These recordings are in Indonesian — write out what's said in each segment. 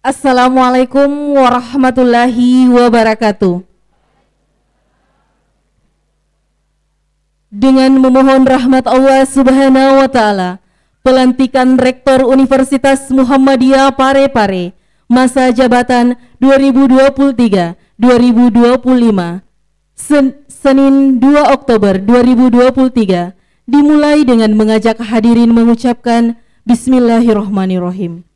Assalamualaikum warahmatullahi wabarakatuh. Dengan memohon rahmat Allah Subhanahu wa Ta'ala, pelantikan Rektor Universitas Muhammadiyah Parepare masa jabatan 2023-2025 Senin 2 Oktober 2023 dimulai dengan mengajak hadirin mengucapkan Bismillahirrahmanirrahim.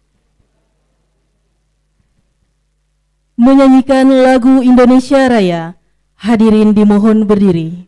Menyanyikan lagu Indonesia Raya, hadirin dimohon berdiri.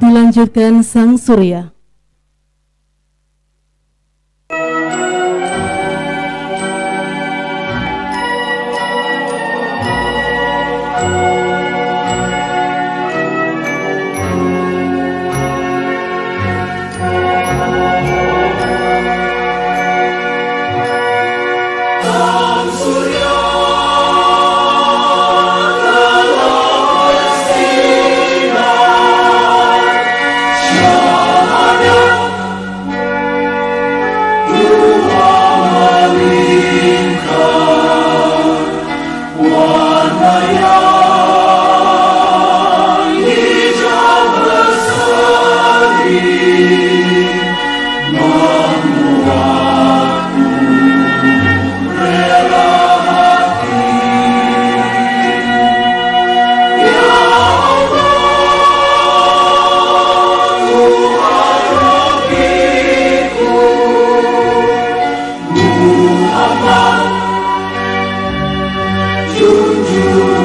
Dilanjutkan Sang Surya. Junjunganku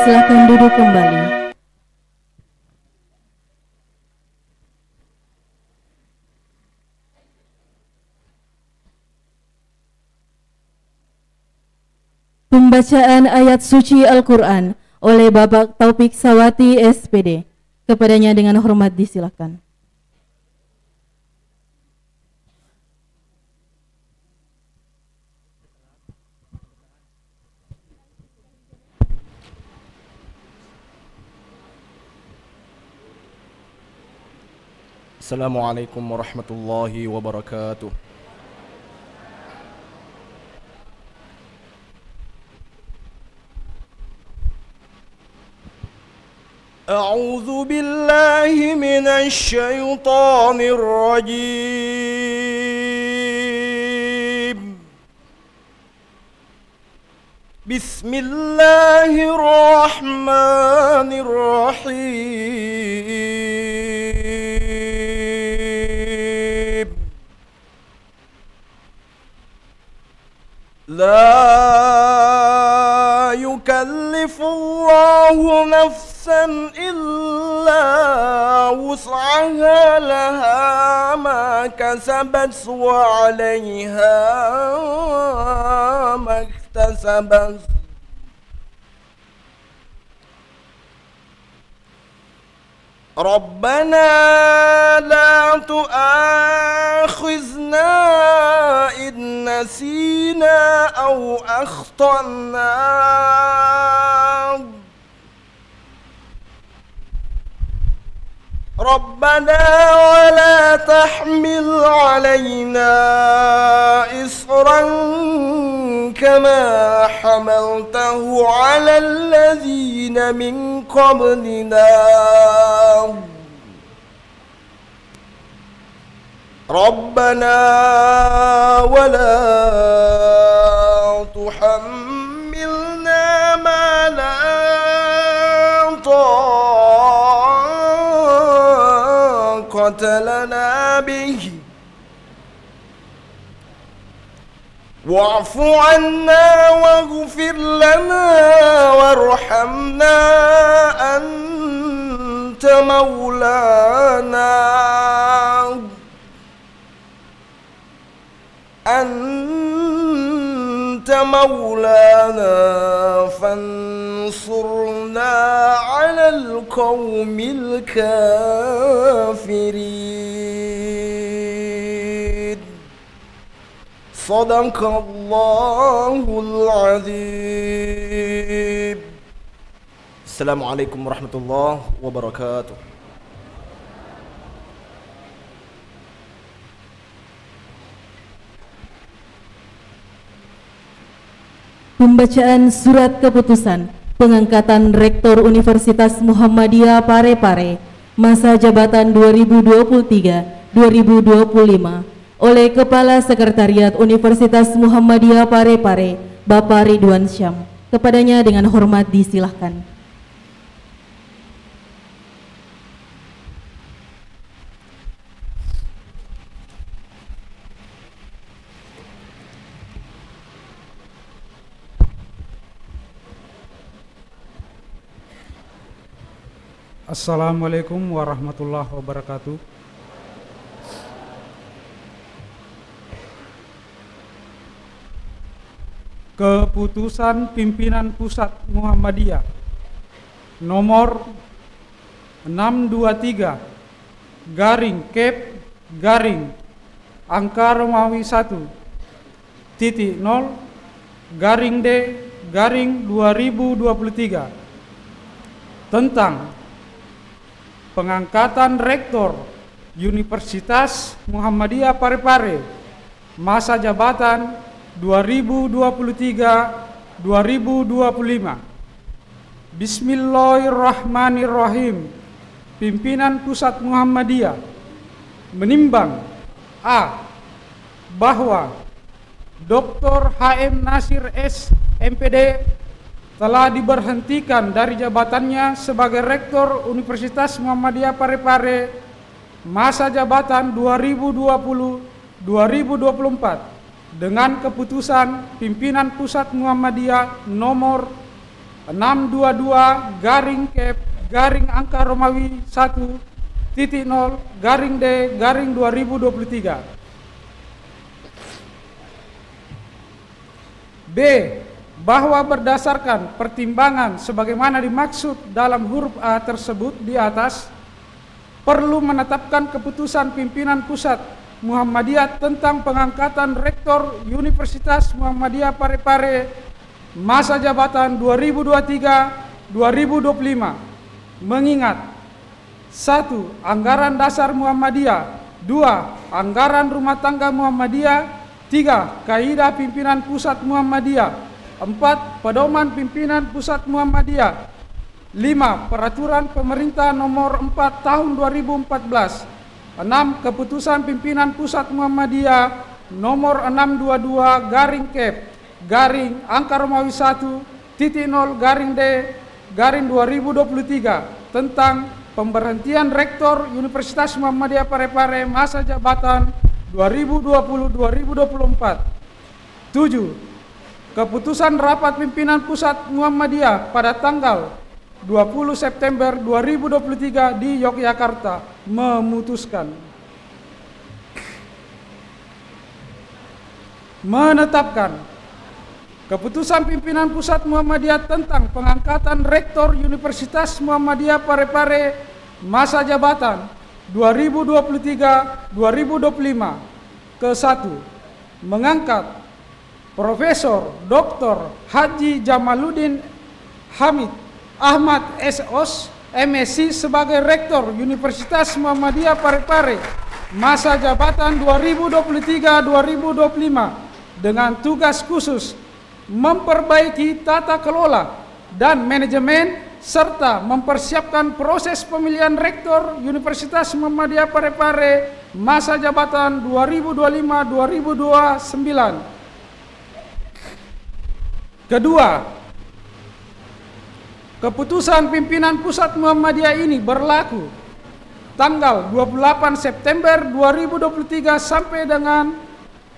Dipersilahkan duduk kembali. Pembacaan ayat suci Al-Quran oleh Bapak Taufik Sawati SPD. Kepadanya dengan hormat disilakan. Assalamualaikum warahmatullahi wabarakatuh. أعوذ بالله من الشيطان الرجيم. بسم الله الرحمن الرحيم. لا يكلف الله نفسا إلا وسعها لها ما كسبت وعليها ما اكتسبت. ربنا لا تؤاخذنا إن نسينا أو أخطأنا. ربنا ولا تحمل علينا إصرا كما حملته على الذين من قبلنا. ربنا ولا تحملنا ما لا طاقة لنا به واعف عنا واغفر لنا وارحمنا أنت مولانا فانصرنا على القوم الكافرين. صدق الله العظيم. السلام عليكم ورحمة الله وبركاته. Pembacaan surat keputusan pengangkatan Rektor Universitas Muhammadiyah Parepare masa jabatan 2023-2025 oleh Kepala Sekretariat Universitas Muhammadiyah Parepare, Bapak Ridwan Syam. Kepadanya dengan hormat disilahkan. Assalamualaikum warahmatullahi wabarakatuh. Keputusan Pimpinan Pusat Muhammadiyah nomor 623 garing Kep garing angka Romawi 1.0 garing D garing 2023 tentang pengangkatan Rektor Universitas Muhammadiyah Parepare masa jabatan 2023-2025. Bismillahirrahmanirrahim. Pimpinan Pusat Muhammadiyah menimbang A. Bahwa Dr. H.M. Nasir S. MPD telah diberhentikan dari jabatannya sebagai Rektor Universitas Muhammadiyah Parepare masa jabatan 2020-2024 dengan keputusan Pimpinan Pusat Muhammadiyah nomor 622/Kep/angka Romawi 1.0/D/2023. B. Bahwa berdasarkan pertimbangan sebagaimana dimaksud dalam huruf A tersebut di atas, perlu menetapkan keputusan pimpinan pusat Muhammadiyah tentang pengangkatan Rektor Universitas Muhammadiyah Parepare masa jabatan 2023-2025, mengingat 1. Anggaran dasar Muhammadiyah, 2. Anggaran rumah tangga Muhammadiyah, 3. Kaidah pimpinan pusat Muhammadiyah, 4. Pedoman pimpinan pusat Muhammadiyah, 5. Peraturan pemerintah nomor 4 tahun 2014, 6. Keputusan pimpinan pusat Muhammadiyah nomor 622/Kep/angka Romawi 1.0/D/2023 tentang pemberhentian Rektor Universitas Muhammadiyah Parepare masa jabatan 2020-2024. 7. Keputusan rapat pimpinan pusat Muhammadiyah pada tanggal 20 September 2023 di Yogyakarta memutuskan menetapkan keputusan pimpinan pusat Muhammadiyah tentang pengangkatan Rektor Universitas Muhammadiyah Parepare masa jabatan 2023-2025 ke 1. Mengangkat Profesor Dr. Haji Jamaluddin Hamid Ahmad SOS MSc sebagai Rektor Universitas Muhammadiyah Parepare masa jabatan 2023-2025 dengan tugas khusus memperbaiki tata kelola dan manajemen serta mempersiapkan proses pemilihan Rektor Universitas Muhammadiyah Parepare masa jabatan 2025-2029. Kedua, keputusan pimpinan pusat Muhammadiyah ini berlaku tanggal 28 September 2023 sampai dengan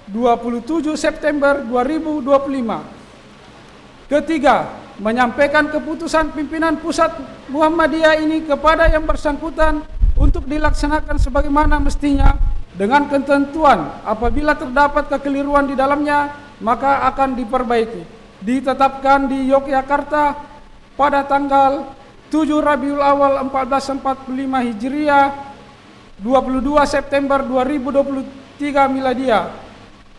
27 September 2025. Ketiga, menyampaikan keputusan pimpinan pusat Muhammadiyah ini kepada yang bersangkutan untuk dilaksanakan sebagaimana mestinya dengan ketentuan apabila terdapat kekeliruan di dalamnya maka akan diperbaiki. Ditetapkan di Yogyakarta pada tanggal 7 Rabiul Awal 1445 Hijriah, 22 September 2023 Miladiah.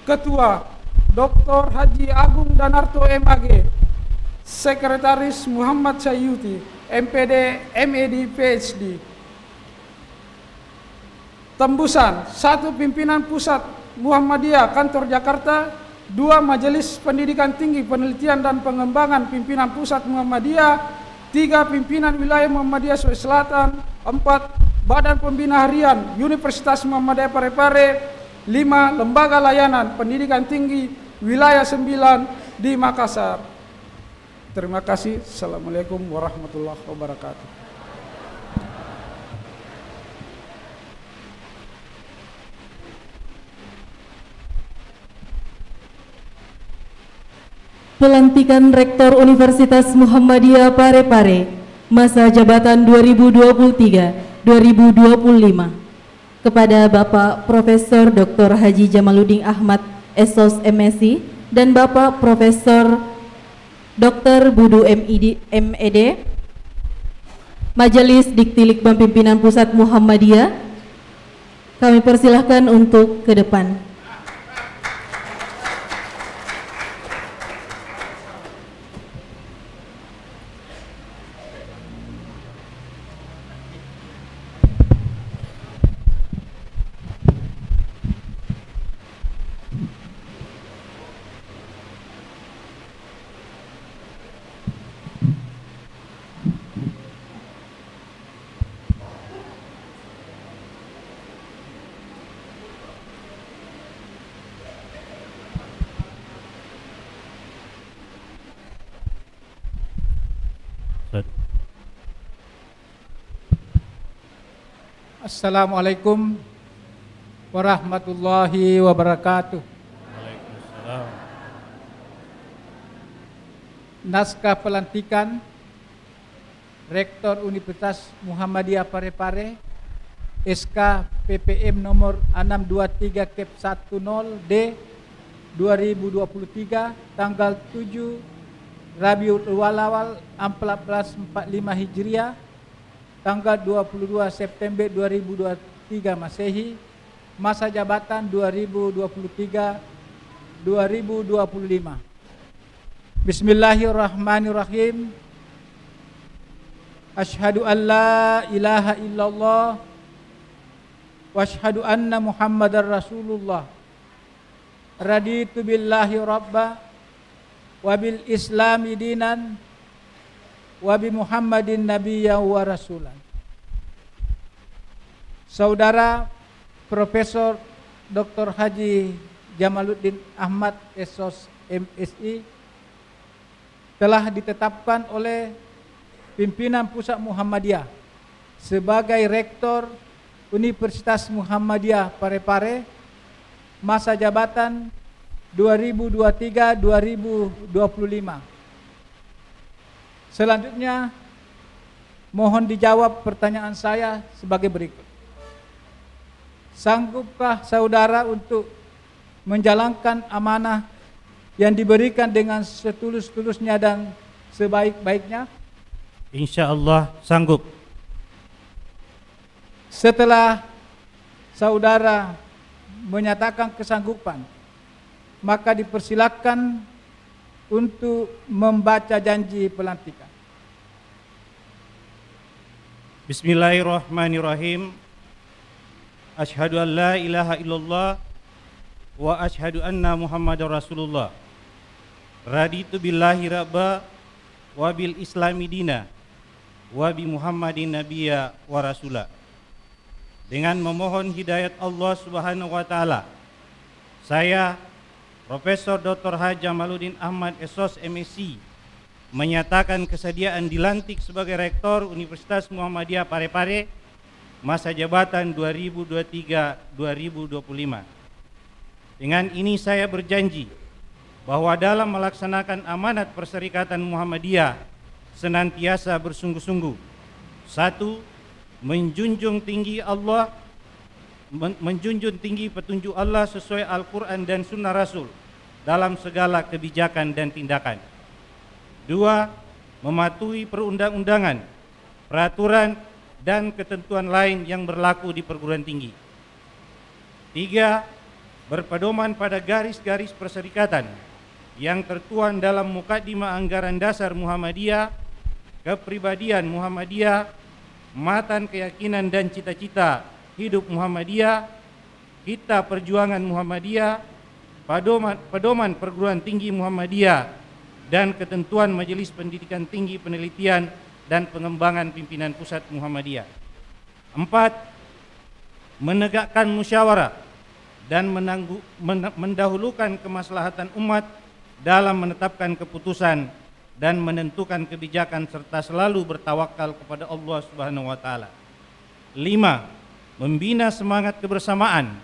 Ketua Dr. Haji Agung Danarto MAG, Sekretaris Muhammad Sayyuti MPD MED PhD. Tembusan 1. Pimpinan Pusat Muhammadiyah Kantor Jakarta, 2. Majelis Pendidikan Tinggi Penelitian dan Pengembangan Pimpinan Pusat Muhammadiyah, 3. Pimpinan Wilayah Muhammadiyah Sulawesi Selatan, 4. Badan Pembina Harian Universitas Muhammadiyah Parepare, 5. Lembaga Layanan Pendidikan Tinggi Wilayah 9 di Makassar. Terima kasih. Assalamualaikum warahmatullahi wabarakatuh. Pelantikan Rektor Universitas Muhammadiyah Parepare masa jabatan 2023-2025 kepada Bapak Profesor Dr. Haji Jamaluddin Ahmad SOS MSc dan Bapak Profesor Dr. Budu MED, Majelis Diktilikbang Pimpinan Pusat Muhammadiyah, kami persilahkan untuk ke depan. Assalamualaikum warahmatullahi wabarakatuh. Waalaikumsalam. naskah pelantikan Rektor Universitas Muhammadiyah Parepare SK PPM nomor 623 Kep 10D 2023 tanggal 7 Rabiul Awal 1445 Hijriah tanggal 22 September 2023 Masehi, masa jabatan 2023-2025. Bismillahirrahmanirrahim. Asyhadu an la ilaha illallah wa asyhadu anna Muhammadar Rasulullah. Raditu billahi rabba wa bil islami dinan wa bi Muhammadin nabiyyan wa rasulan. Saudara Profesor Dr. Haji Jamaluddin Ahmad SOS MSI telah ditetapkan oleh pimpinan Pusat Muhammadiyah sebagai Rektor Universitas Muhammadiyah Parepare masa jabatan 2023-2025. Selanjutnya mohon dijawab pertanyaan saya sebagai berikut. Sanggupkah saudara untuk menjalankan amanah yang diberikan dengan setulus-tulusnya dan sebaik-baiknya? Insyaallah sanggup. Setelah saudara menyatakan kesanggupan, maka dipersilakan untuk membaca janji pelantikan. Bismillahirrahmanirrahim. Asyhadu an la ilaha illallah wa asyhadu anna Muhammadar Rasulullah. Raditu billahi rabba wa bil islami dina wa bi Muhammadin nabiyya wa rasula. Dengan memohon hidayat Allah Subhanahu wa taala, saya Profesor Dr. Haji Jamaluddin Ahmad SOS MSI menyatakan kesediaan dilantik sebagai Rektor Universitas Muhammadiyah Parepare masa jabatan 2023-2025. Dengan ini saya berjanji bahwa dalam melaksanakan amanat Perserikatan Muhammadiyah senantiasa bersungguh-sungguh. 1. Menjunjung tinggi petunjuk Allah sesuai Al-Quran dan Sunnah Rasul dalam segala kebijakan dan tindakan. 2. Mematuhi perundang-undangan, peraturan, dan ketentuan lain yang berlaku di perguruan tinggi. 3. Berpedoman pada garis-garis perserikatan yang tertuang dalam Mukaddimah Anggaran Dasar Muhammadiyah, kepribadian Muhammadiyah, matan keyakinan dan cita-cita hidup Muhammadiyah, kita perjuangan Muhammadiyah, pedoman perguruan tinggi Muhammadiyah, dan ketentuan Majelis Pendidikan Tinggi Penelitian dan Pengembangan Pimpinan Pusat Muhammadiyah. 4. Menegakkan musyawarah dan mendahulukan kemaslahatan umat dalam menetapkan keputusan dan menentukan kebijakan serta selalu bertawakal kepada Allah Subhanahu wa taala. 5. Membina semangat kebersamaan,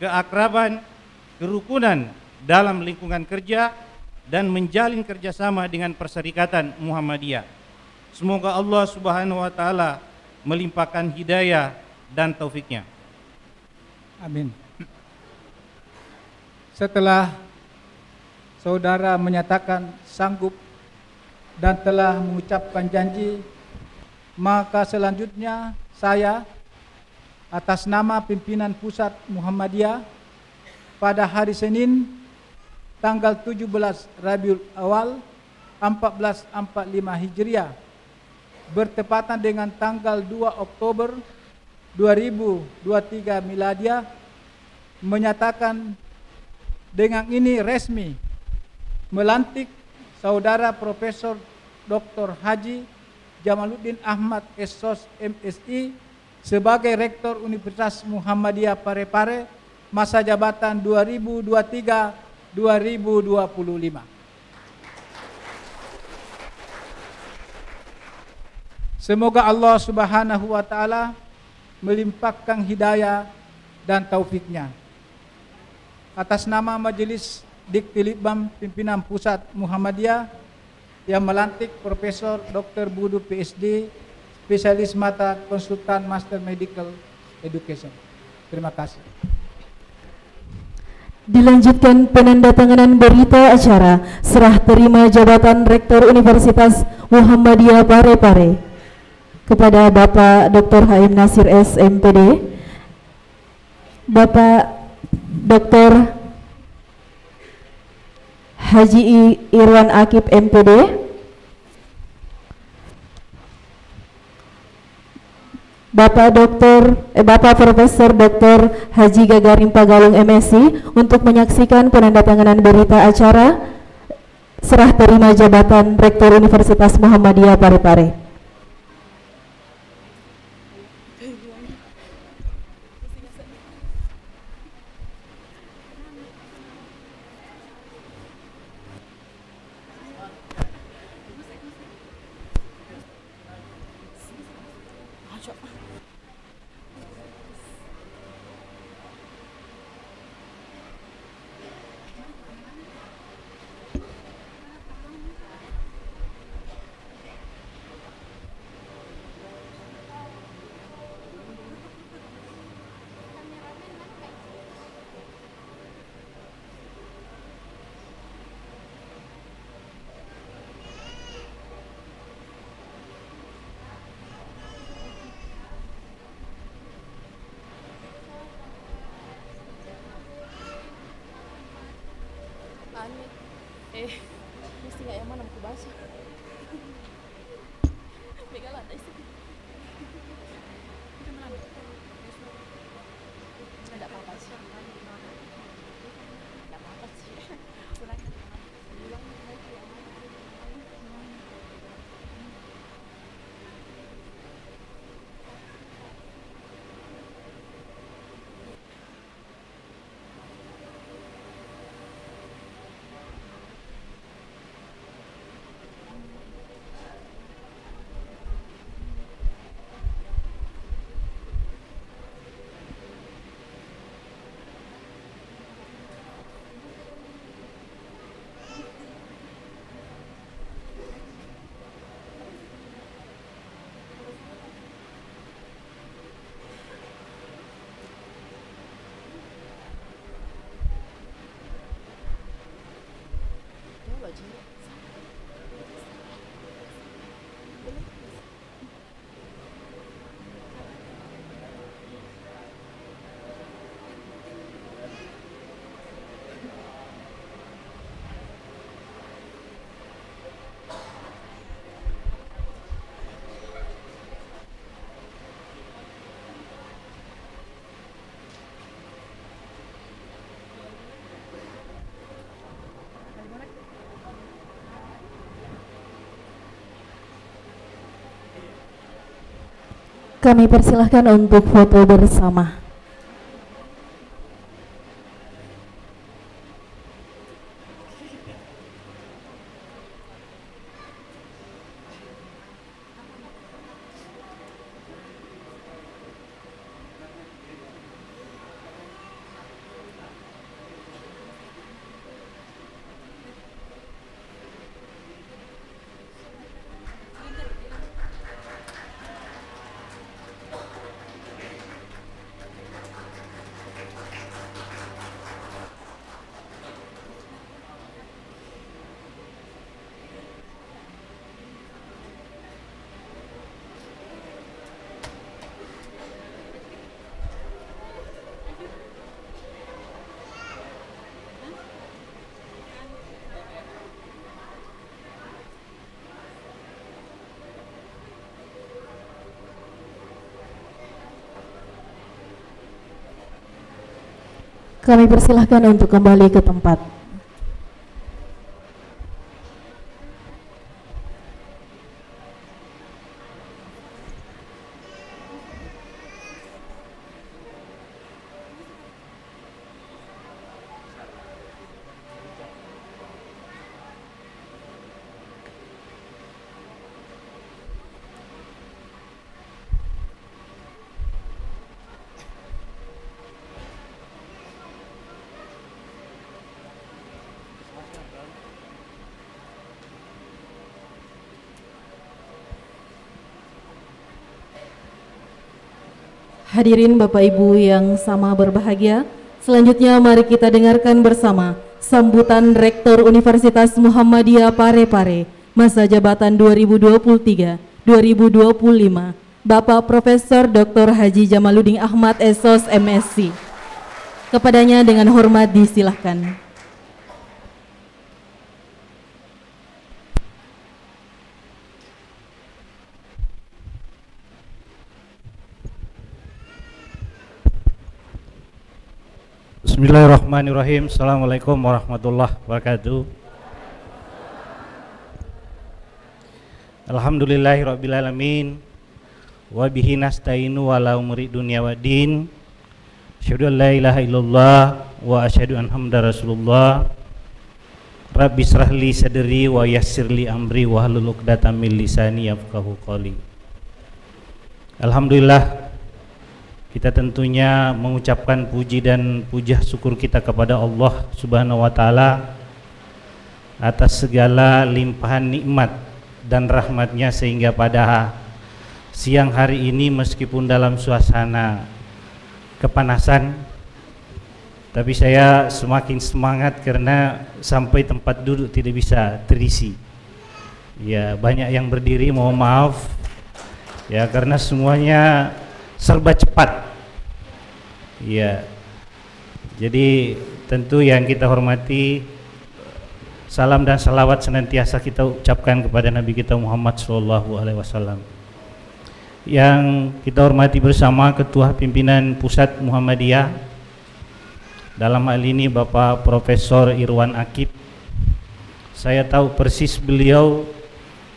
keakraban, kerukunan dalam lingkungan kerja dan menjalin kerjasama dengan Perserikatan Muhammadiyah. Semoga Allah Subhanahu wa taala melimpahkan hidayah dan taufiknya. Amin. Setelah saudara menyatakan sanggup dan telah mengucapkan janji, maka selanjutnya saya atas nama pimpinan Pusat Muhammadiyah pada hari Senin tanggal 17 Rabiul Awal 1445 Hijriah bertepatan dengan tanggal 2 Oktober 2023 Miladiah, menyatakan dengan ini resmi melantik Saudara Profesor Dr. Haji Jamaluddin Ahmad SOS MSI sebagai Rektor Universitas Muhammadiyah Parepare masa jabatan 2023-2025. Semoga Allah Subhanahu wa taala melimpahkan hidayah dan taufiknya. Atas nama Majelis Diktilitbang Pimpinan Pusat Muhammadiyah, yang melantik Profesor Dr. Budu PhD, spesialis mata, konsultan Master Medical Education. Terima kasih. Dilanjutkan penandatanganan berita acara serah terima jabatan Rektor Universitas Muhammadiyah Parepare kepada Bapak Dr. Haim Nasir S. MPD, Bapak Dr. Haji Irwan Akib MPD, Bapak Profesor Dr. Haji Gagarin Pagalung MSc untuk menyaksikan penandatanganan berita acara serah terima jabatan Rektor Universitas Muhammadiyah Parepare. Mesti nggak yang mana aku baca. Pegang lantai sih. Tidak apa-apa sih. Tidak apa-apa sih. Kami persilahkan untuk foto bersama. Kami persilahkan untuk kembali ke tempat. Hadirin Bapak Ibu yang sama berbahagia, selanjutnya mari kita dengarkan bersama sambutan Rektor Universitas Muhammadiyah Parepare masa jabatan 2023-2025, Bapak Profesor Dr. Haji Jamaluddin Ahmad SOS MSc. Kepadanya dengan hormat disilahkan. Bismillahirrahmanirrahim. Assalamualaikum warahmatullahi wabarakatuh. Alhamdulillahirrabbilalamin. Wa bihi nasta'inu ala umuri dunya waddin. Asyhadu an la ilaha illallah wa asyhadu anna Muhammadar Rasulullah. Rabbi israh li sadri wa yassir li amri wa hlul 'uqdatam min lisani yafqahu qawli. Alhamdulillah, kita tentunya mengucapkan puji dan puja syukur kita kepada Allah Subhanahu wa taala atas segala limpahan nikmat dan rahmatnya, sehingga pada siang hari ini meskipun dalam suasana kepanasan, tapi saya semakin semangat karena sampai tempat duduk tidak bisa terisi. Ya, banyak yang berdiri, mohon maaf ya, karena semuanya serba cepat. Ya, jadi tentu yang kita hormati, salam dan salawat senantiasa kita ucapkan kepada Nabi kita Muhammad SAW. Yang kita hormati bersama Ketua Pimpinan Pusat Muhammadiyah, dalam hal ini Bapak Profesor Irwan Akib. Saya tahu persis beliau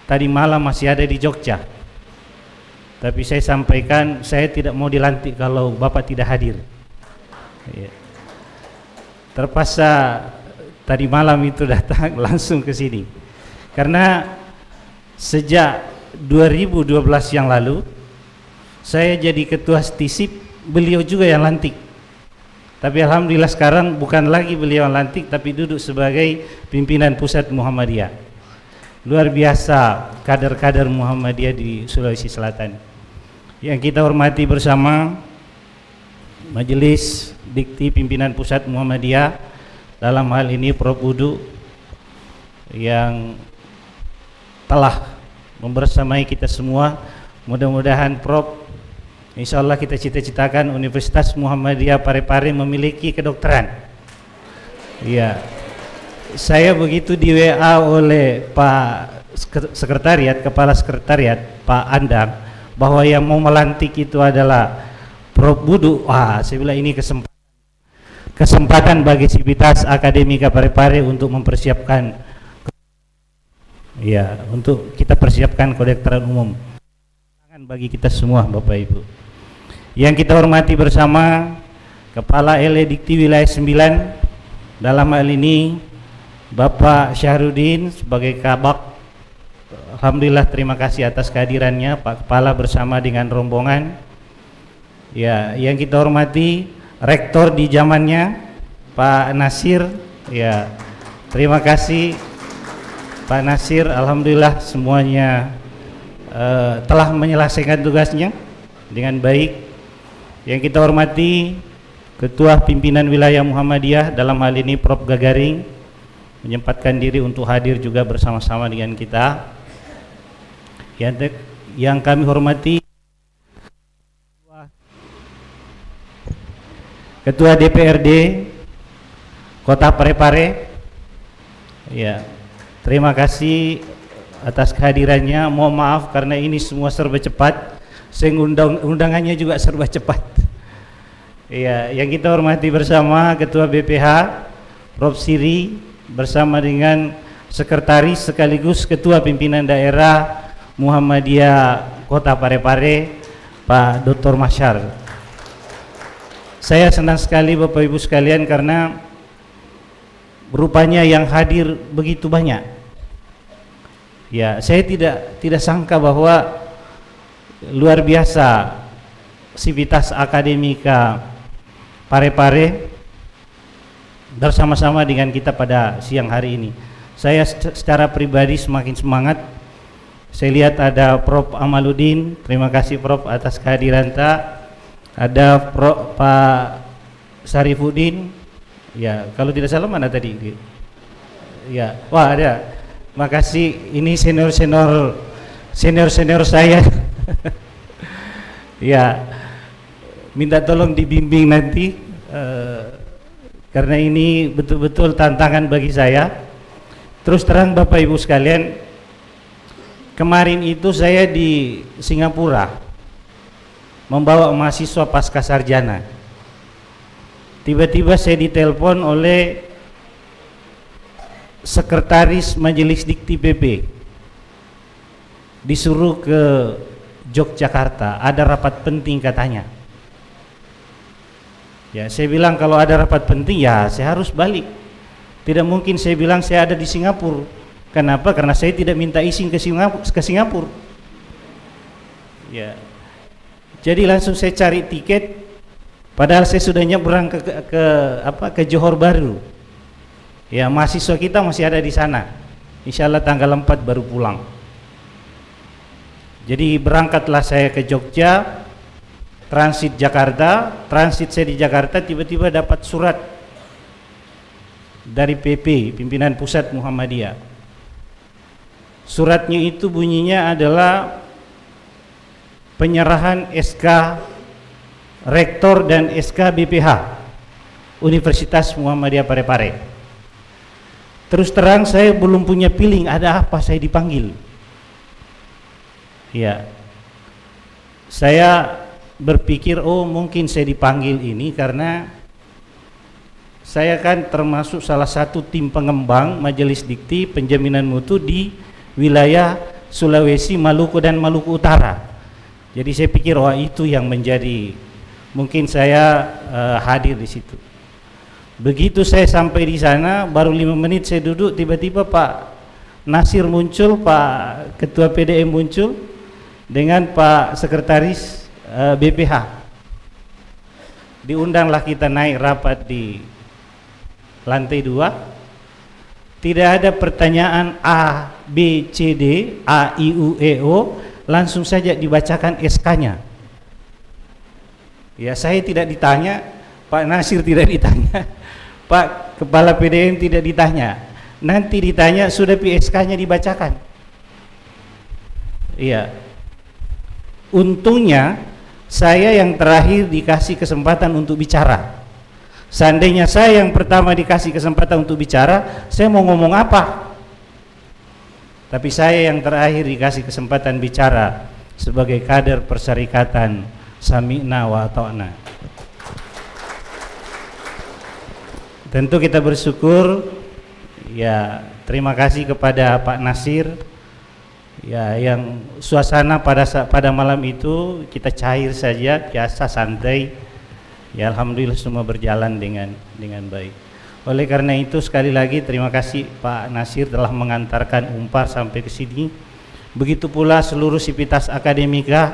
tadi malam masih ada di Jogja. Tapi saya sampaikan, saya tidak mau dilantik kalau Bapak tidak hadir. Ya. Terpaksa tadi malam itu datang langsung ke sini. Karena sejak 2012 yang lalu saya jadi ketua STISIP, beliau juga yang lantik. Tapi alhamdulillah sekarang bukan lagi beliau yang lantik, tapi duduk sebagai pimpinan pusat Muhammadiyah. Luar biasa kader-kader Muhammadiyah di Sulawesi Selatan. Yang kita hormati bersama Majelis Dikti Pimpinan Pusat Muhammadiyah, dalam hal ini Prof. Budu yang telah membersamai kita semua. Mudah-mudahan Prof, insya Allah kita cita-citakan Universitas Muhammadiyah Parepare memiliki kedokteran. Ya, saya begitu di WA oleh Pak Sekretariat, Kepala Sekretariat Pak Andang, bahwa yang mau melantik itu adalah Prof. Budu. Wah, saya bilang ini kesempatan bagi Sivitas Akademika Parepare untuk mempersiapkan, ya, untuk kita persiapkan kedokteran umum bagi kita semua, Bapak Ibu. Yang kita hormati bersama Kepala LE Dikti Wilayah 9, dalam hal ini Bapak Syahrudin sebagai Kabak. Alhamdulillah, terima kasih atas kehadirannya Pak Kepala bersama dengan rombongan. Ya, yang kita hormati Rektor di zamannya Pak Nasir. Ya, terima kasih Pak Nasir. Alhamdulillah semuanya telah menyelesaikan tugasnya dengan baik. Yang kita hormati Ketua Pimpinan Wilayah Muhammadiyah, dalam hal ini Prof. Gagaring, menyempatkan diri untuk hadir juga bersama-sama dengan kita. Yang kami hormati Ketua DPRD Kota Parepare. Ya, terima kasih atas kehadirannya. Mohon maaf karena ini semua serba cepat, sehingga undangannya juga serba cepat. Ya, yang kita hormati bersama Ketua BPH Prof. Siri bersama dengan Sekretaris sekaligus Ketua Pimpinan Daerah Muhammadiyah Kota Parepare Pak Dr. Masyar. Saya senang sekali Bapak Ibu sekalian karena rupanya yang hadir begitu banyak. Ya, saya tidak sangka bahwa luar biasa Sivitas Akademika Parepare bersama-sama dengan kita pada siang hari ini. Saya secara pribadi semakin semangat. Saya lihat ada Prof. Amaluddin. Terima kasih Prof. atas kehadiran. ada Pak Sarifuddin, ya kalau tidak salah mana tadi? Ya, wah ada. Makasih, ini senior saya. Ya, minta tolong dibimbing nanti karena ini betul-betul tantangan bagi saya. Terus terang Bapak Ibu sekalian, kemarin itu saya di Singapura membawa mahasiswa pasca sarjana. Tiba-tiba saya ditelepon oleh sekretaris Majelis Dikti PP, disuruh ke Yogyakarta, ada rapat penting katanya. Ya, saya bilang kalau ada rapat penting ya saya harus balik. Tidak mungkin saya bilang saya ada di Singapura. Kenapa? Karena saya tidak minta izin ke Singapura. Ya. Jadi langsung saya cari tiket, padahal saya sudah nyebrang ke Johor Bahru. Ya, mahasiswa kita masih ada di sana. Insya Allah tanggal 4 baru pulang. Jadi berangkatlah saya ke Jogja, transit Jakarta. Transit saya di Jakarta, tiba-tiba dapat surat dari PP, Pimpinan Pusat Muhammadiyah. Suratnya itu bunyinya adalah penyerahan SK Rektor dan SK BPH Universitas Muhammadiyah Parepare. Terus terang saya belum punya feeling ada apa saya dipanggil. Ya, saya berpikir oh mungkin saya dipanggil ini karena saya kan termasuk salah satu tim pengembang Majelis Dikti Penjaminan Mutu di wilayah Sulawesi, Maluku dan Maluku Utara. Jadi saya pikir wah itu yang menjadi mungkin saya hadir di situ. Begitu saya sampai di sana, baru 5 menit saya duduk, tiba-tiba Pak Nasir muncul, Pak Ketua PDM muncul dengan Pak Sekretaris BPH. Diundanglah kita naik rapat di lantai 2. Tidak ada pertanyaan A, B, C, D, A, I, U, E, O, langsung saja dibacakan SK-nya. Ya, saya tidak ditanya, Pak Nasir tidak ditanya, Pak Kepala PDM tidak ditanya. Nanti ditanya sudah PSK-nya dibacakan. Iya. Untungnya saya yang terakhir dikasih kesempatan untuk bicara. Seandainya saya yang pertama dikasih kesempatan untuk bicara, saya mau ngomong apa? Tapi saya yang terakhir dikasih kesempatan bicara sebagai kader perserikatan Sami'na wa Ata'na. Tentu kita bersyukur, ya terima kasih kepada Pak Nasir, ya yang suasana pada malam itu kita cair saja, biasa santai, ya alhamdulillah semua berjalan dengan baik. Oleh karena itu sekali lagi terima kasih Pak Nasir telah mengantarkan Umpar sampai ke sini. Begitu pula seluruh sivitas akademika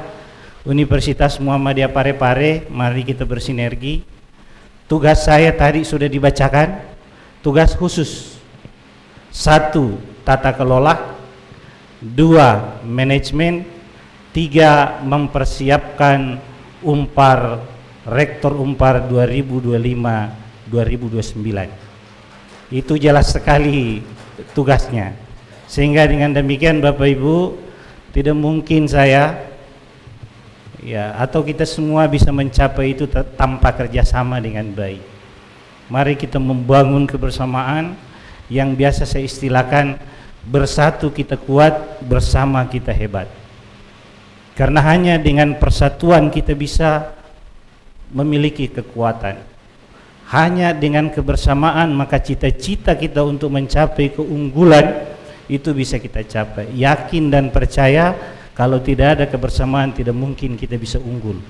Universitas Muhammadiyah Parepare, mari kita bersinergi. Tugas saya tadi sudah dibacakan, tugas khusus 1. Tata kelola, 2. Manajemen, 3. Mempersiapkan Umpar, Rektor Umpar 2025-2029. Itu jelas sekali tugasnya. Sehingga dengan demikian Bapak Ibu, tidak mungkin saya ya atau kita semua bisa mencapai itu tanpa kerjasama dengan baik. Mari kita membangun kebersamaan yang biasa saya istilahkan, bersatu kita kuat, bersama kita hebat. Karena hanya dengan persatuan kita bisa memiliki kekuatan. Hanya dengan kebersamaan maka cita-cita kita untuk mencapai keunggulan itu bisa kita capai. Yakin dan percaya kalau tidak ada kebersamaan tidak mungkin kita bisa unggul.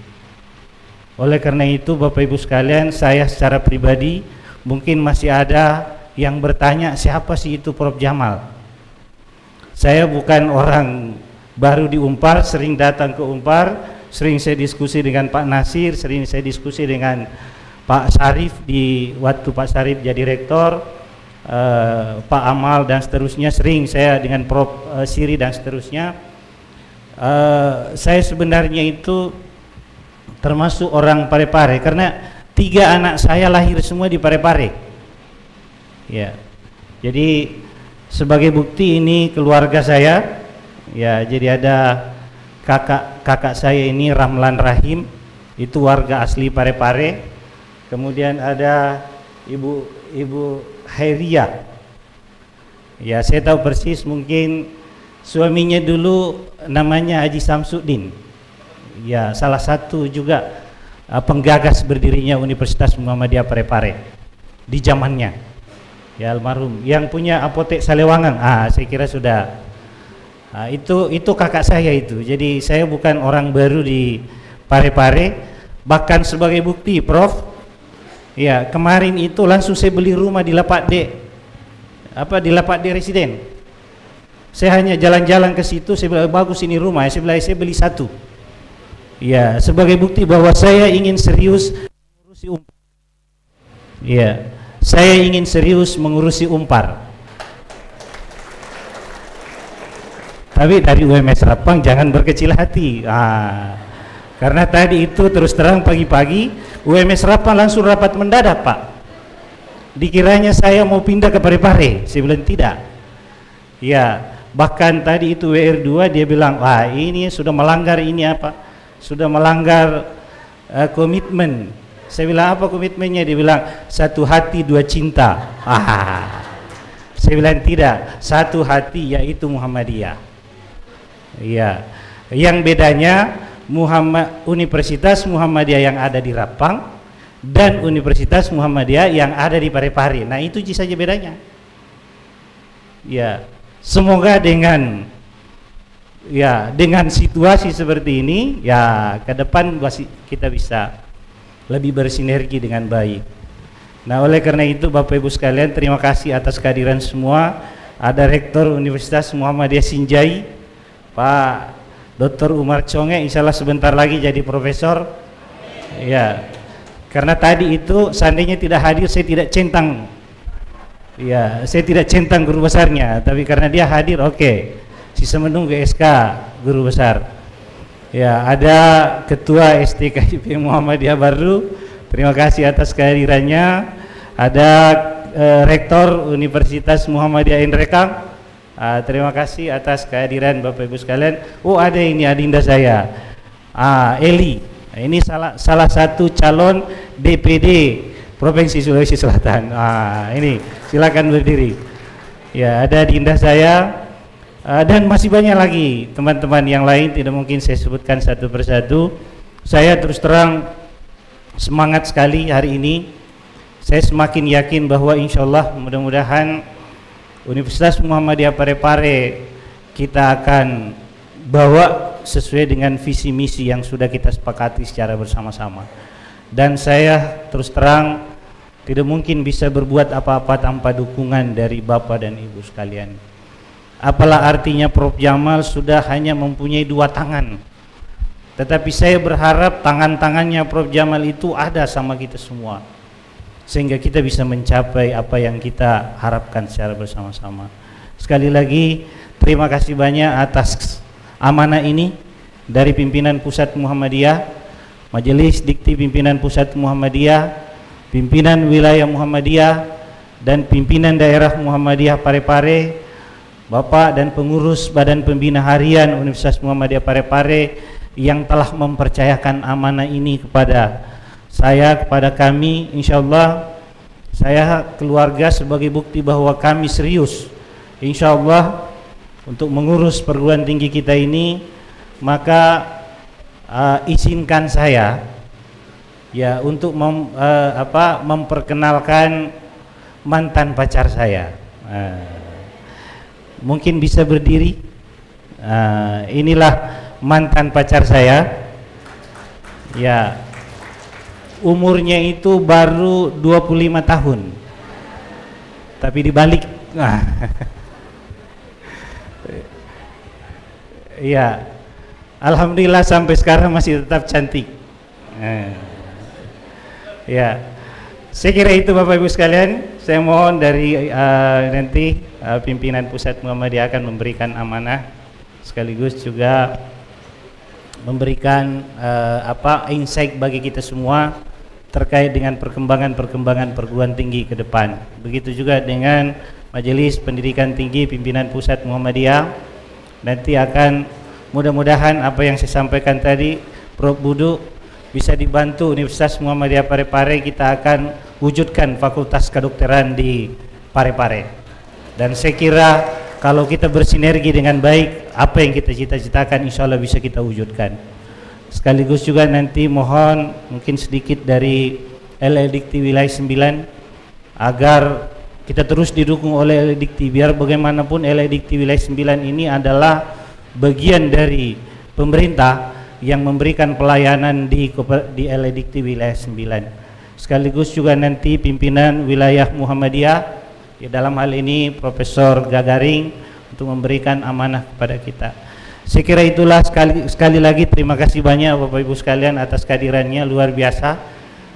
Oleh karena itu Bapak Ibu sekalian, saya secara pribadi mungkin masih ada yang bertanya siapa sih itu Prof Jamal. Saya bukan orang baru di Umpar, sering datang ke Umpar, sering saya diskusi dengan Pak Nasir, sering saya diskusi dengan Pak Sarif di waktu Pak Sarif jadi rektor, Pak Amal dan seterusnya, sering saya dengan Prof Siri dan seterusnya. Saya sebenarnya itu termasuk orang Parepare, karena 3 anak saya lahir semua di Parepare. Ya, jadi sebagai bukti ini keluarga saya. Ya, jadi ada kakak saya ini Ramlan Rahim, itu warga asli Parepare. Kemudian ada ibu Hairia. Ya, saya tahu persis, mungkin suaminya dulu namanya Haji Samsudin. Ya, salah satu juga penggagas berdirinya Universitas Muhammadiyah Parepare di zamannya. Ya, almarhum yang punya apotek Salewangan. Saya kira sudah. Itu kakak saya itu. Jadi saya bukan orang baru di Parepare. Bahkan sebagai bukti, Prof. Ya, kemarin itu langsung saya beli rumah di Lapak D. Di Lapak D Residen. Saya hanya jalan-jalan ke situ, saya bilang bagus ini rumah. Saya bilang saya beli 1. Ya, sebagai bukti bahwa saya ingin serius mengurusi Umpar. Ya, saya ingin serius mengurusi Umpar. Tapi dari UMS Rapang jangan berkecil hati. Karena tadi itu terus terang pagi-pagi UMS Rapang langsung rapat mendadak, Pak. Dikiranya saya mau pindah ke Parepare. Saya bilang tidak. Ya, bahkan tadi itu WR2 dia bilang, wah ini sudah melanggar ini apa? Sudah melanggar komitmen. Saya bilang apa komitmennya? Dia bilang 1 hati 2 cinta. Saya bilang tidak, 1 hati yaitu Muhammadiyah. Iya. Yang bedanya Universitas Muhammadiyah yang ada di Rapang dan Universitas Muhammadiyah yang ada di Parepare. Nah, itu saja bedanya. Ya, semoga dengan situasi seperti ini, ya ke depan kita bisa lebih bersinergi dengan baik. Nah, oleh karena itu Bapak Ibu sekalian, terima kasih atas kehadiran semua. Ada Rektor Universitas Muhammadiyah Sinjai, Pak Dr. Umar Conge, insya Allah sebentar lagi jadi profesor. Ya, karena tadi itu seandainya tidak hadir saya tidak centang. Ya, saya tidak centang guru besarnya, tapi karena dia hadir, oke. Sisa menunggu SK guru besar. Ya, ada Ketua STKIP Muhammadiyah baru. Terima kasih atas kehadirannya. Ada Rektor Universitas Muhammadiyah Indrekang. Terima kasih atas kehadiran Bapak Ibu sekalian. Oh, ada ini adinda saya. Eli. Ini salah satu calon DPD Provinsi Sulawesi Selatan. Ini silakan berdiri. Ya, ada adinda saya. Dan masih banyak lagi teman-teman yang lain, tidak mungkin saya sebutkan satu persatu. Saya terus terang semangat sekali hari ini. Saya semakin yakin bahwa insya Allah mudah-mudahan Universitas Muhammadiyah Parepare kita akan bawa sesuai dengan visi misi yang sudah kita sepakati secara bersama-sama. Dan saya terus terang tidak mungkin bisa berbuat apa-apa tanpa dukungan dari Bapak dan Ibu sekalian. Apalah artinya Prof Jamal sudah hanya mempunyai 2 tangan, tetapi saya berharap tangan-tangannya Prof Jamal itu ada sama kita semua, sehingga kita bisa mencapai apa yang kita harapkan secara bersama-sama. Sekali lagi terima kasih banyak atas amanah ini dari pimpinan Pusat Muhammadiyah, Majelis Dikti Pimpinan Pusat Muhammadiyah, pimpinan wilayah Muhammadiyah, dan pimpinan daerah Muhammadiyah Parepare, Bapak dan pengurus Badan Pembina Harian Universitas Muhammadiyah Parepare yang telah mempercayakan amanah ini kepada saya, kepada kami. Insyaallah saya keluarga sebagai bukti bahwa kami serius insyaallah untuk mengurus perguruan tinggi kita ini. Maka izinkan saya ya untuk memperkenalkan mantan pacar saya. Mungkin bisa berdiri. Inilah mantan pacar saya. Ya, umurnya itu baru 25 tahun. Tapi dibalik. Ya, alhamdulillah sampai sekarang masih tetap cantik. Ya, saya kira itu Bapak Ibu sekalian. Saya mohon dari nanti pimpinan Pusat Muhammadiyah akan memberikan amanah, sekaligus juga memberikan insight bagi kita semua terkait dengan perkembangan perguruan tinggi ke depan. Begitu juga dengan Majelis Pendidikan Tinggi Pimpinan Pusat Muhammadiyah. Nanti akan mudah-mudahan apa yang saya sampaikan tadi, Prof. Budu, bisa dibantu Universitas Muhammadiyah Parepare. Kita akan wujudkan fakultas kedokteran di Parepare. Dan saya kira kalau kita bersinergi dengan baik, apa yang kita cita-citakan insya Allah bisa kita wujudkan. Sekaligus juga nanti mohon mungkin sedikit dari LL Dikti Wilayah 9 agar kita terus didukung oleh LL Dikti, biar bagaimanapun LL Dikti Wilayah 9 ini adalah bagian dari pemerintah yang memberikan pelayanan di LL Dikti Wilayah 9. Sekaligus juga nanti pimpinan wilayah Muhammadiyah, dalam hal ini Profesor Gagaring, untuk memberikan amanah kepada kita. Saya kira itulah. Sekali lagi terima kasih banyak Bapak Ibu sekalian atas kehadirannya, luar biasa.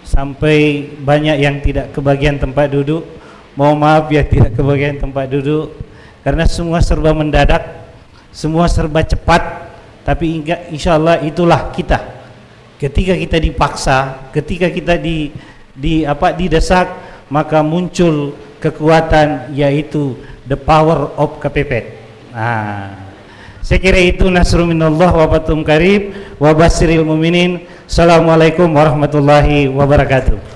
Sampai banyak yang tidak kebagian tempat duduk. Mohon maaf ya tidak kebagian tempat duduk karena semua serba mendadak, semua serba cepat. Tapi insya Allah itulah kita. Ketika kita dipaksa, ketika kita didesak, maka muncul kekuatan, yaitu the power of kepepet. Saya kira itu. Nasrun minallah wa fathun qarib wa basyiril mu'minin. Assalamualaikum warahmatullahi wabarakatuh.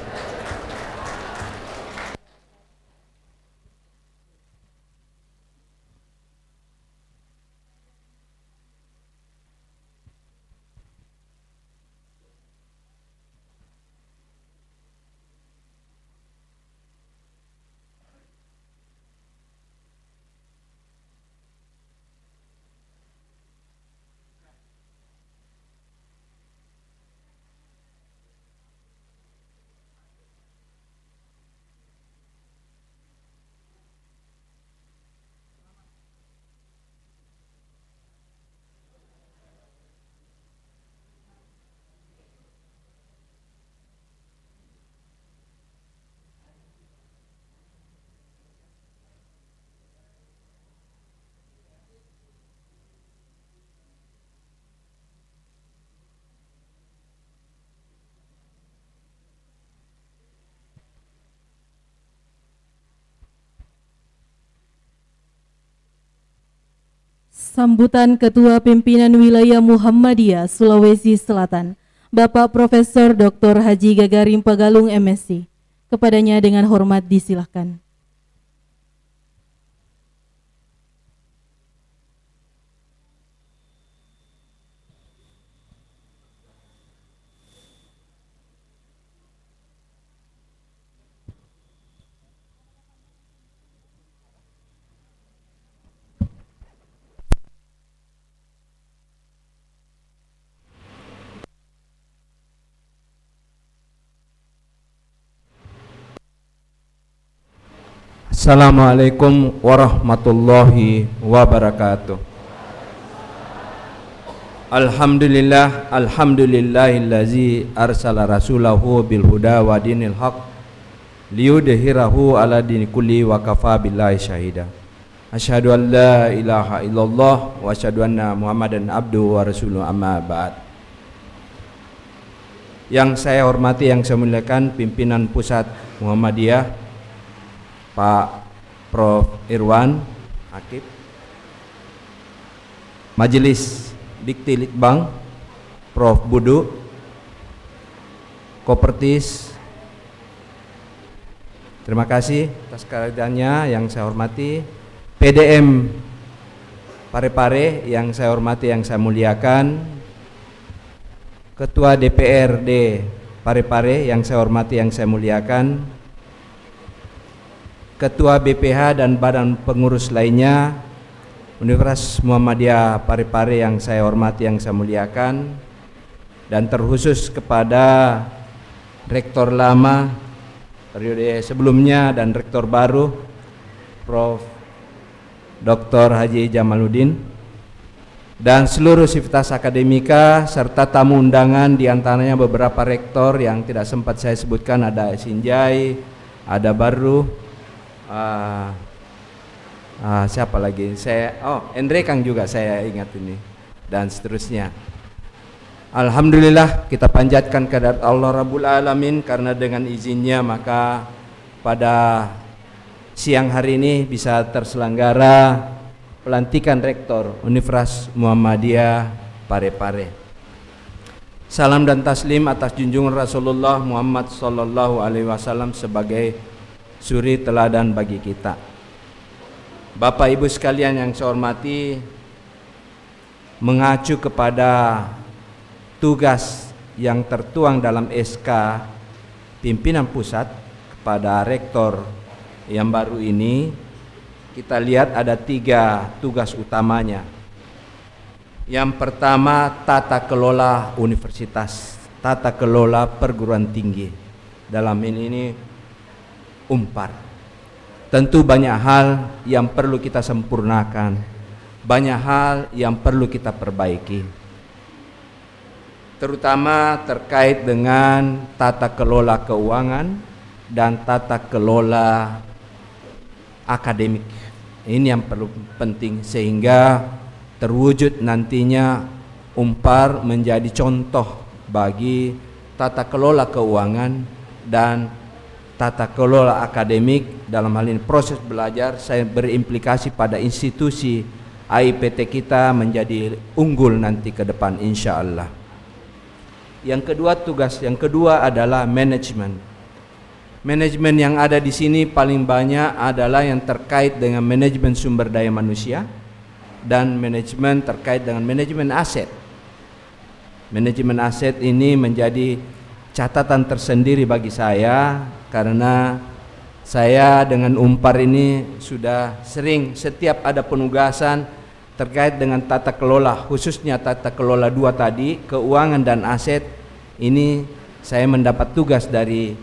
Sambutan Ketua Pimpinan Wilayah Muhammadiyah Sulawesi Selatan, Bapak Profesor Dr. Haji Gagaring Pagalung MSc. Kepadanya dengan hormat disilahkan. Assalamualaikum warahmatullahi wabarakatuh. Alhamdulillahillazi arsala rasulahu bil huda wa dinil haq liyudhhirahu ala dini kulli wa kafa billahi syahida. Asyhadu an la ilaha illallah wa asyhadu anna Muhammadan abduhu wa rasuluhu, amma ba'd. Yang saya hormati, yang saya muliakan pimpinan Pusat Muhammadiyah, Pak Prof. Irwan Akib, Majelis Dikti Litbang, Prof. Budu, Kopertis, terima kasih atas kehadirannya yang saya hormati. PDM Parepare yang saya hormati, yang saya muliakan. Ketua DPRD Parepare yang saya hormati, yang saya muliakan. Ketua BPH dan badan pengurus lainnya Universitas Muhammadiyah Parepare yang saya hormati, yang saya muliakan. Dan terkhusus kepada Rektor lama periode sebelumnya dan Rektor baru Prof. Dr. Haji Jamaluddin, dan seluruh sivitas akademika serta tamu undangan, diantaranya beberapa rektor yang tidak sempat saya sebutkan, ada Sinjai, ada Baru, siapa lagi? Endre Kang juga saya ingat ini, dan seterusnya. Alhamdulillah kita panjatkan kehadirat Allah Rabbul Alamin, karena dengan izinnya maka pada siang hari ini bisa terselenggara pelantikan Rektor Universitas Muhammadiyah Parepare. Salam dan taslim atas junjungan Rasulullah Muhammad sallallahu alaihi wasallam sebagai suri teladan bagi kita. Bapak Ibu sekalian yang saya hormati, mengacu kepada tugas yang tertuang dalam SK pimpinan pusat kepada rektor yang baru ini, kita lihat ada 3 tugas utamanya. Yang pertama, tata kelola universitas, tata kelola perguruan tinggi. Dalam ini Unpar. Tentu banyak hal yang perlu kita sempurnakan, banyak hal yang perlu kita perbaiki, terutama terkait dengan tata kelola keuangan dan tata kelola akademik. Ini yang perlu penting sehingga terwujud nantinya Unpar menjadi contoh bagi tata kelola keuangan dan tata kelola akademik. Dalam hal ini proses belajar saya berimplikasi pada institusi AIPT kita menjadi unggul nanti ke depan insya Allah. Yang kedua, tugas yang kedua adalah manajemen. Manajemen yang ada di sini paling banyak adalah yang terkait dengan manajemen sumber daya manusia dan manajemen terkait dengan manajemen aset. Manajemen aset ini menjadi catatan tersendiri bagi saya, karena saya dengan Unpar ini sudah sering setiap ada penugasan terkait dengan tata kelola, khususnya tata kelola 2 tadi, keuangan dan aset. Ini saya mendapat tugas dari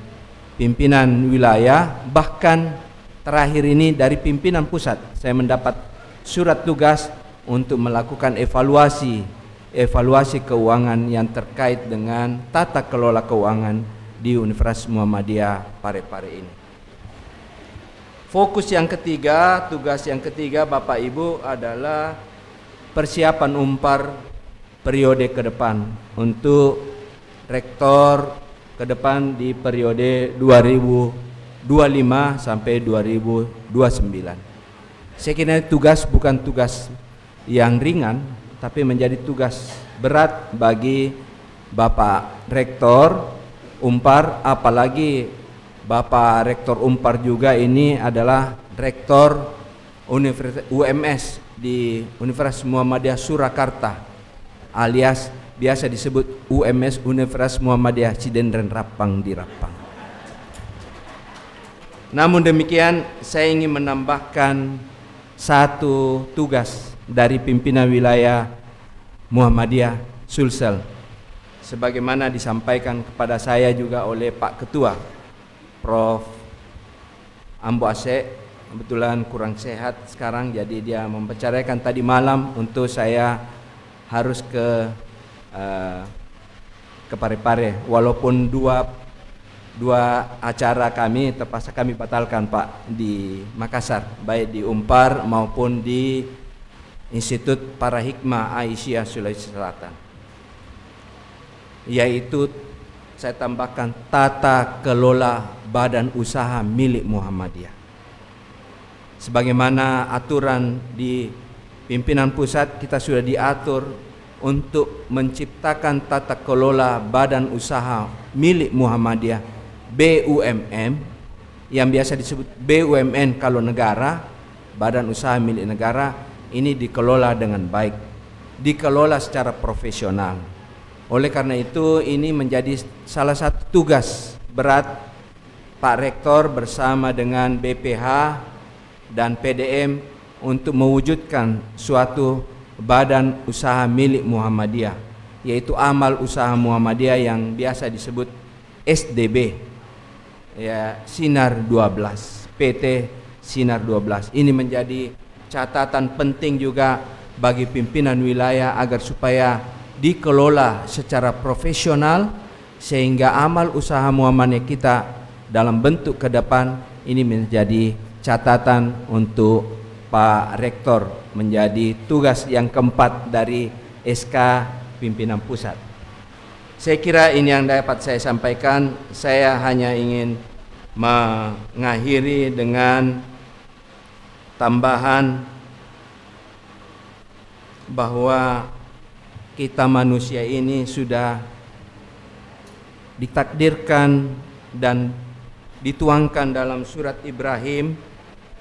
pimpinan wilayah, bahkan terakhir ini dari pimpinan pusat. Saya mendapat surat tugas untuk melakukan evaluasi keuangan yang terkait dengan tata kelola keuangan di Universitas Muhammadiyah Parepare ini. Fokus yang ketiga, tugas yang ketiga Bapak Ibu adalah persiapan Unpar periode ke depan untuk rektor ke depan di periode 2025 sampai 2029. Saya kira tugas bukan tugas yang ringan, tapi menjadi tugas berat bagi Bapak Rektor Unpar, apalagi Bapak Rektor Unpar juga ini adalah Rektor UMS di Universitas Muhammadiyah Surakarta, alias biasa disebut UMS Universitas Muhammadiyah Cidendren Rapang di Rapang. Namun demikian, saya ingin menambahkan satu tugas dari pimpinan wilayah Muhammadiyah Sulsel, sebagaimana disampaikan kepada saya juga oleh Pak Ketua Prof. Ambo Aceh. Kebetulan kurang sehat sekarang, jadi dia membicarakan tadi malam untuk saya harus ke Parepare, walaupun dua acara kami terpaksa kami batalkan Pak di Makassar, baik di Unpar maupun di Institut Parahikmah Aisyah Sulawesi Selatan, yaitu saya tambahkan tata kelola badan usaha milik Muhammadiyah. Sebagaimana aturan di pimpinan pusat, kita sudah diatur untuk menciptakan tata kelola badan usaha milik Muhammadiyah BUMN, yang biasa disebut BUMN kalau negara, badan usaha milik negara. Ini dikelola dengan baik, dikelola secara profesional. Oleh karena itu ini menjadi salah satu tugas berat Pak Rektor bersama dengan BPH dan PDM untuk mewujudkan suatu badan usaha milik Muhammadiyah, yaitu Amal Usaha Muhammadiyah yang biasa disebut SDB, ya, Sinar 12, PT Sinar 12. Ini menjadi catatan penting juga bagi pimpinan wilayah agar supaya dikelola secara profesional, sehingga amal usaha Muhammadiyah kita dalam bentuk ke depan ini menjadi catatan untuk Pak Rektor, menjadi tugas yang keempat dari SK pimpinan pusat. Saya kira ini yang dapat saya sampaikan. Saya hanya ingin mengakhiri dengan tambahan bahwa kita manusia ini sudah ditakdirkan dan dituangkan dalam surat Ibrahim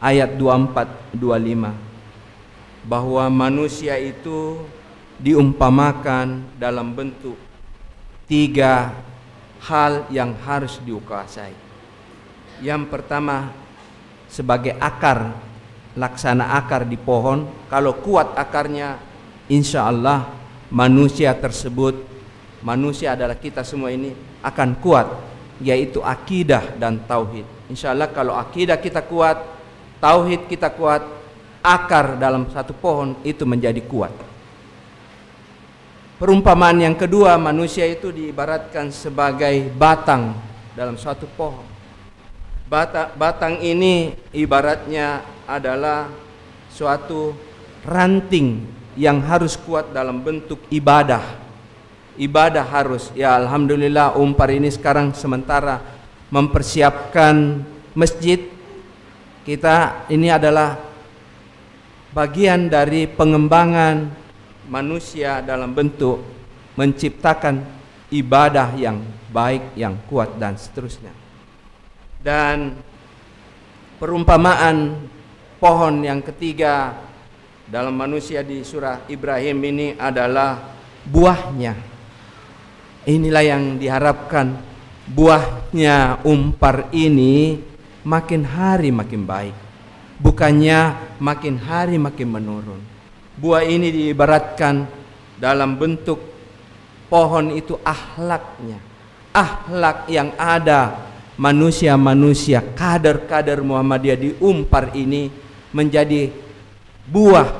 ayat 24-25 bahwa manusia itu diumpamakan dalam bentuk 3 hal yang harus dikuasai. Yang pertama, sebagai akar, laksana akar di pohon. Kalau kuat akarnya, insya Allah manusia tersebut, manusia adalah kita semua ini, akan kuat, yaitu akidah dan tauhid. Insya Allah kalau akidah kita kuat, tauhid kita kuat, akar dalam satu pohon itu menjadi kuat. Perumpamaan yang kedua, manusia itu diibaratkan sebagai batang dalam suatu pohon. Batang ini ibaratnya adalah suatu ranting yang harus kuat dalam bentuk ibadah. Ibadah harus, ya alhamdulillah Umpar ini sekarang sementara mempersiapkan masjid. Kita ini adalah bagian dari pengembangan manusia dalam bentuk menciptakan ibadah yang baik, yang kuat dan seterusnya. Dan perumpamaan pohon yang ketiga dalam manusia di surah Ibrahim ini adalah buahnya. Inilah yang diharapkan, buahnya Umpar ini makin hari makin baik, bukannya makin hari makin menurun. Buah ini diibaratkan dalam bentuk pohon itu akhlaknya, akhlak yang ada manusia-manusia kader-kader Muhammadiyah di Umpar ini menjadi buah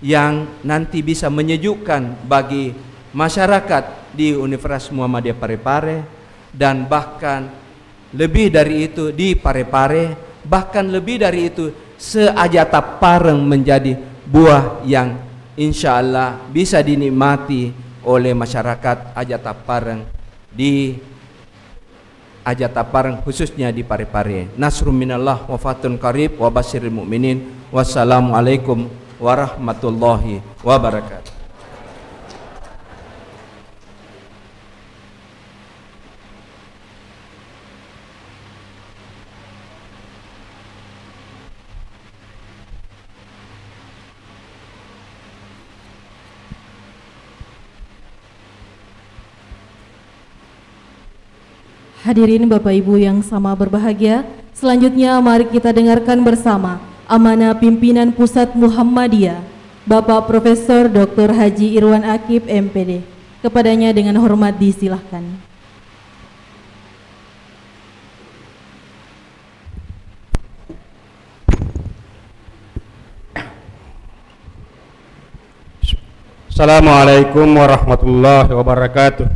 yang nanti bisa menyejukkan bagi masyarakat di Universitas Muhammadiyah Parepare, dan bahkan lebih dari itu di Parepare, bahkan lebih dari itu se-Ajata Pareng menjadi buah yang insya Allah bisa dinikmati oleh masyarakat Ajata Pareng di Ajata Pareng, khususnya di Parepare. Nasrun minallah wa fatun qarib wa basyiril mu'minin. Wassalamualaikum warahmatullahi wabarakatuh. Hadirin Bapak Ibu yang sama berbahagia, selanjutnya mari kita dengarkan bersama amanah pimpinan Pusat Muhammadiyah, Bapak Profesor Dr. Haji Irwan Akib MPD. Kepadanya dengan hormat disilahkan. Assalamualaikum warahmatullahi wabarakatuh.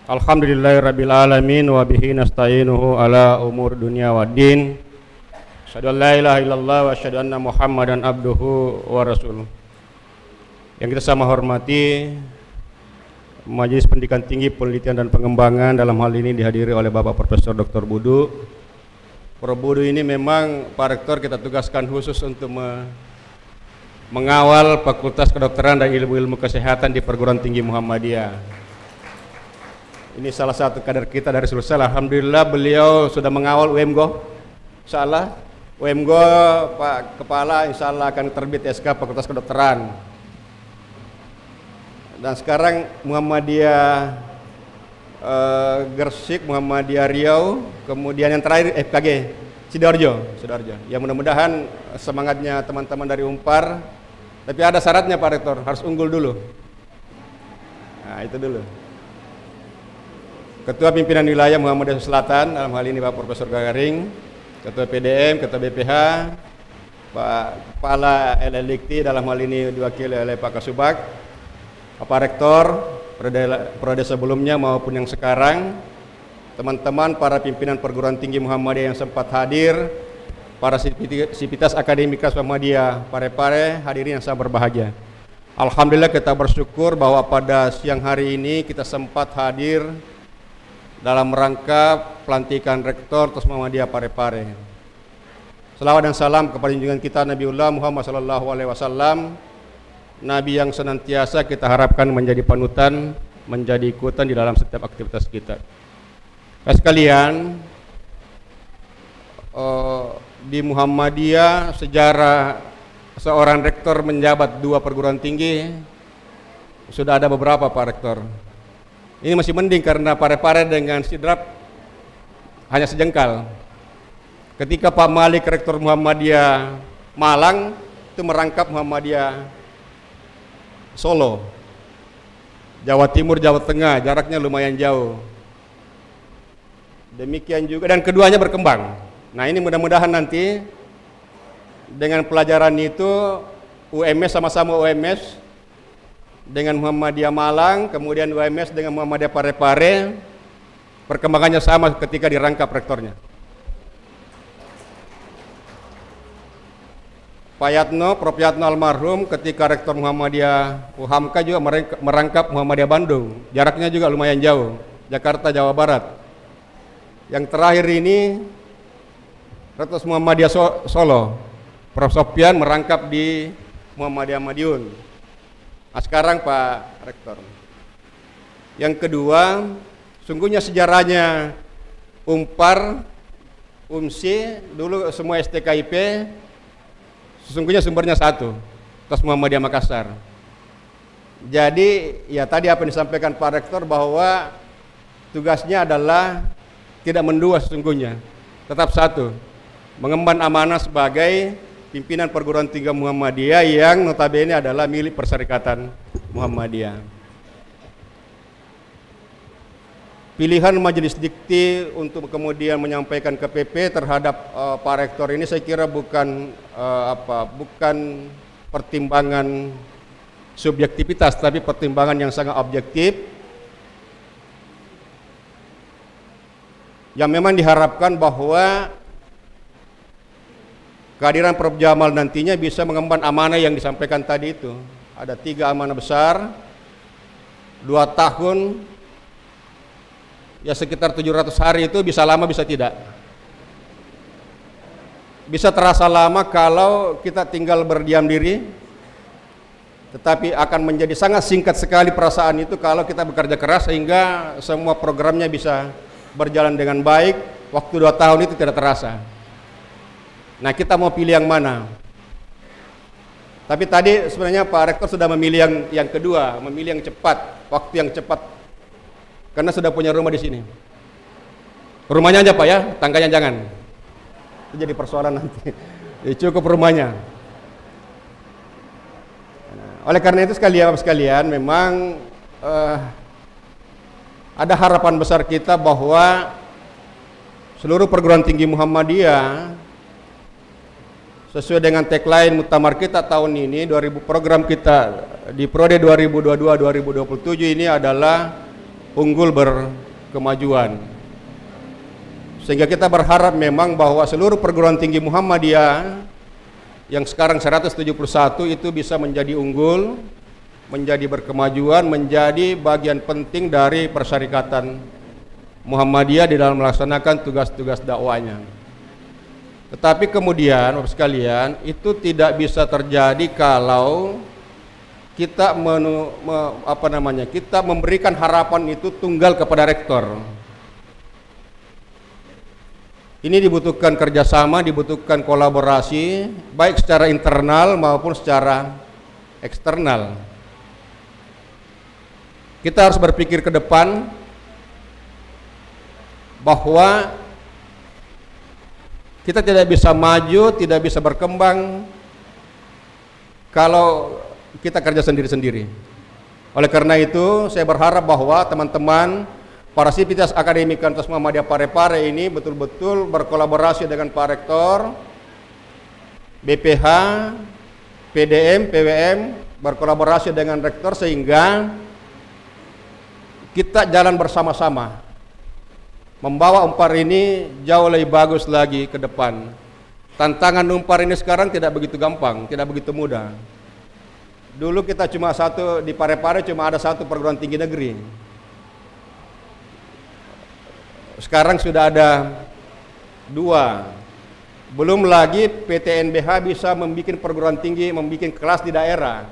Alhamdulillahirabbil alamin wa bihi nasta'inuhu ala umur dunya waddin. Asyhadu an la ilaha illallah wa asyhadu anna Muhammadan abduhu wa rasuluh. Yang kita sama hormati Majelis Pendidikan Tinggi Penelitian dan Pengembangan, dalam hal ini dihadiri oleh Bapak Profesor Dr. Budu. Prof. Budu ini memang Pak Rektor kita tugaskan khusus untuk mengawal Fakultas Kedokteran dan Ilmu-Ilmu Kesehatan di Perguruan Tinggi Muhammadiyah. Ini salah satu kader kita dari Sulsel. Alhamdulillah beliau sudah mengawal UMGO. Insyaallah UMGO Pak Kepala insyaallah akan terbit SK Fakultas Kedokteran. Dan sekarang Muhammadiyah Gresik, Muhammadiyah Riau, kemudian yang terakhir FKG Sidoarjo. Ya mudah-mudahan semangatnya teman-teman dari Umpar. Tapi ada syaratnya Pak Rektor, harus unggul dulu. Nah itu dulu. Ketua Pimpinan Wilayah Muhammadiyah Selatan, dalam hal ini Pak Profesor Gagaring, Ketua PDM, Ketua BPH, Pak Kepala LLDikti, dalam hal ini diwakili oleh Pak Kasubag, Bapak Rektor, periode sebelumnya maupun yang sekarang, teman-teman para pimpinan perguruan tinggi Muhammadiyah yang sempat hadir, para sivitas akademika Muhammadiyah Parepare, hadirin yang sangat berbahagia. Alhamdulillah kita bersyukur bahwa pada siang hari ini kita sempat hadir dalam rangka pelantikan Rektor TOS Muhammadiyah Parepare. Selawat dan salam kepada junjungan kita Nabiullah Muhammad SAW, Nabi yang senantiasa kita harapkan menjadi panutan, menjadi ikutan di dalam setiap aktivitas kita. Sekalian, di Muhammadiyah sejarah seorang rektor menjabat 2 perguruan tinggi sudah ada beberapa Pak Rektor. Ini masih mending karena Parepare dengan Sidrap hanya sejengkal. Ketika Pak Malik Rektor Muhammadiyah Malang itu merangkap Muhammadiyah Solo, Jawa Timur, Jawa Tengah, jaraknya lumayan jauh. Demikian juga, dan keduanya berkembang. Nah ini mudah-mudahan nanti dengan pelajaran itu UMS sama-sama UMS dengan Muhammadiyah Malang, kemudian UMS dengan Muhammadiyah Parepare, perkembangannya sama ketika dirangkap rektornya. Pak Yatno, Prof. Yatno almarhum ketika rektor Muhammadiyah UHAMKA juga merangkap Muhammadiyah Bandung, jaraknya juga lumayan jauh, Jakarta, Jawa Barat. Yang terakhir ini Rektor Muhammadiyah Solo, Prof. Sofyan merangkap di Muhammadiyah Madiun. Nah, sekarang Pak Rektor. Yang kedua, sungguhnya sejarahnya Umpar, UMSI, dulu semua STKIP, sesungguhnya sumbernya satu, TOS Muhammadiyah Makassar. Jadi, ya tadi apa yang disampaikan Pak Rektor bahwa tugasnya adalah tidak mendua sesungguhnya, tetap satu, mengemban amanah sebagai pimpinan perguruan tinggi Muhammadiyah yang notabene adalah milik Perserikatan Muhammadiyah. Pilihan Majelis Dikti untuk kemudian menyampaikan ke PP terhadap Pak Rektor ini saya kira bukan pertimbangan subjektivitas, tapi pertimbangan yang sangat objektif, yang memang diharapkan bahwa kehadiran Prof. Jamal nantinya bisa mengemban amanah yang disampaikan tadi itu. Ada 3 amanah besar, 2 tahun, ya sekitar 700 hari itu bisa lama bisa tidak. Bisa terasa lama kalau kita tinggal berdiam diri, tetapi akan menjadi sangat singkat sekali perasaan itu kalau kita bekerja keras sehingga semua programnya bisa berjalan dengan baik. Waktu 2 tahun itu tidak terasa. Nah, kita mau pilih yang mana? Tapi tadi sebenarnya Pak Rektor sudah memilih yang kedua, memilih yang cepat, waktu yang cepat, karena sudah punya rumah di sini. Rumahnya aja Pak ya, tangganya jangan. Itu jadi persoalan nanti. Cukup rumahnya. Oleh karena itu sekalian, memang ada harapan besar kita bahwa seluruh perguruan tinggi Muhammadiyah sesuai dengan tagline muktamar kita tahun ini, program kita di Prode 2022-2027 ini adalah unggul berkemajuan. Sehingga kita berharap memang bahwa seluruh perguruan tinggi Muhammadiyah yang sekarang 171 itu bisa menjadi unggul, menjadi berkemajuan, menjadi bagian penting dari Perserikatan Muhammadiyah di dalam melaksanakan tugas-tugas dakwahnya. Tetapi kemudian, Bapak sekalian, itu tidak bisa terjadi kalau kita kita memberikan harapan itu tunggal kepada rektor. Ini dibutuhkan kerjasama, dibutuhkan kolaborasi, baik secara internal maupun secara eksternal. Kita harus berpikir ke depan bahwa kita tidak bisa maju, tidak bisa berkembang kalau kita kerja sendiri-sendiri. Oleh karena itu, saya berharap bahwa teman-teman para sivitas akademik TOS Muhammadiyah Parepare ini betul-betul berkolaborasi dengan Pak Rektor, BPH, PDM, PWM, berkolaborasi dengan Rektor sehingga kita jalan bersama-sama membawa Umpar ini jauh lebih bagus lagi ke depan. Tantangan Umpar ini sekarang tidak begitu gampang, tidak begitu mudah. Dulu kita cuma satu di Parepare, cuma ada satu perguruan tinggi negeri. Sekarang sudah ada 2. Belum lagi PTNBH bisa membuat perguruan tinggi, membuat kelas di daerah.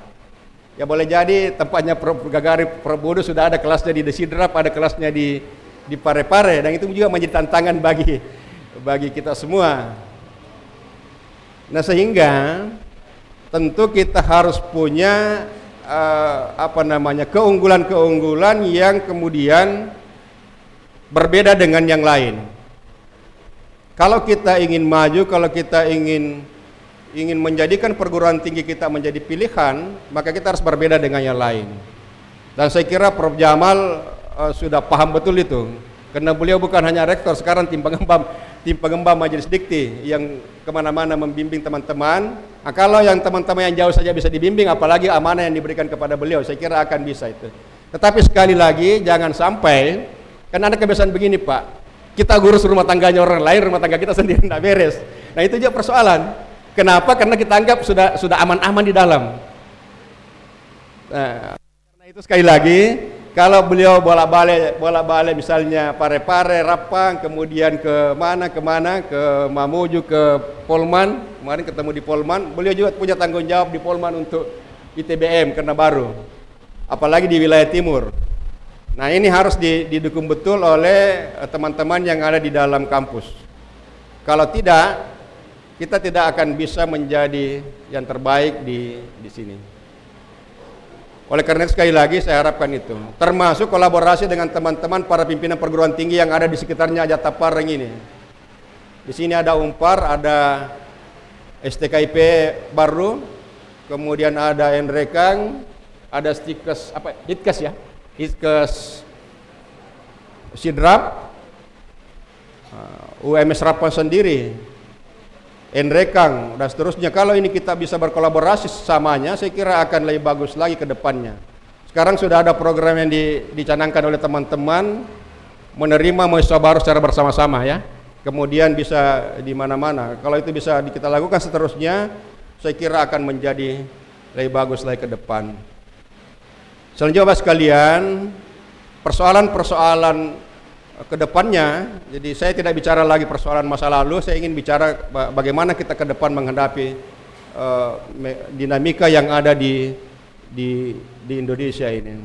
Ya boleh jadi tempatnya Gagari Prabowo sudah ada kelasnya di Desidrap, ada kelasnya di Parepare, dan itu juga menjadi tantangan bagi kita semua. Nah, sehingga tentu kita harus punya keunggulan-keunggulan yang kemudian berbeda dengan yang lain. Kalau kita ingin maju, kalau kita ingin menjadikan perguruan tinggi kita menjadi pilihan, maka kita harus berbeda dengan yang lain. Dan saya kira Prof. Jamal sudah paham betul itu, karena beliau bukan hanya rektor, sekarang tim pengembang Majelis Dikti yang kemana-mana membimbing teman-teman. Nah, kalau yang teman-teman yang jauh saja bisa dibimbing, apalagi amanah yang diberikan kepada beliau, saya kira akan bisa itu. Tetapi sekali lagi jangan sampai, karena ada kebiasaan begini Pak, kita ngurus rumah tangganya orang lain, rumah tangga kita sendiri tidak beres. Nah itu juga persoalan. Kenapa? Karena kita anggap sudah aman-aman di dalam. Nah, karena itu sekali lagi, kalau beliau bolak-balik misalnya Parepare, Rapang, kemudian ke Mamuju, ke Polman, kemarin ketemu di Polman, beliau juga punya tanggung jawab di Polman untuk ITBM karena baru. Apalagi di wilayah timur. Nah ini harus didukung betul oleh teman-teman yang ada di dalam kampus. Kalau tidak, kita tidak akan bisa menjadi yang terbaik di sini. Oleh karena itu sekali lagi saya harapkan itu, termasuk kolaborasi dengan teman-teman para pimpinan perguruan tinggi yang ada di sekitarnya Ajat Tapareng ini. Di sini ada Umpar, ada STKIP baru, kemudian ada Enrekang, ada Hitkes Sidrap, UMS Rapang sendiri, Enrekang, dan seterusnya. Kalau ini kita bisa berkolaborasi sesamanya, saya kira akan lebih bagus lagi ke depannya. Sekarang sudah ada program yang dicanangkan oleh teman-teman, menerima mahasiswa baru secara bersama-sama ya. Kemudian bisa di mana-mana. Kalau itu bisa kita lakukan seterusnya, saya kira akan menjadi lebih bagus lagi ke depan. Selanjutnya Bapak sekalian, persoalan-persoalan ke depannya, jadi saya tidak bicara lagi persoalan masa lalu, saya ingin bicara bagaimana kita ke depan menghadapi dinamika yang ada di Indonesia ini.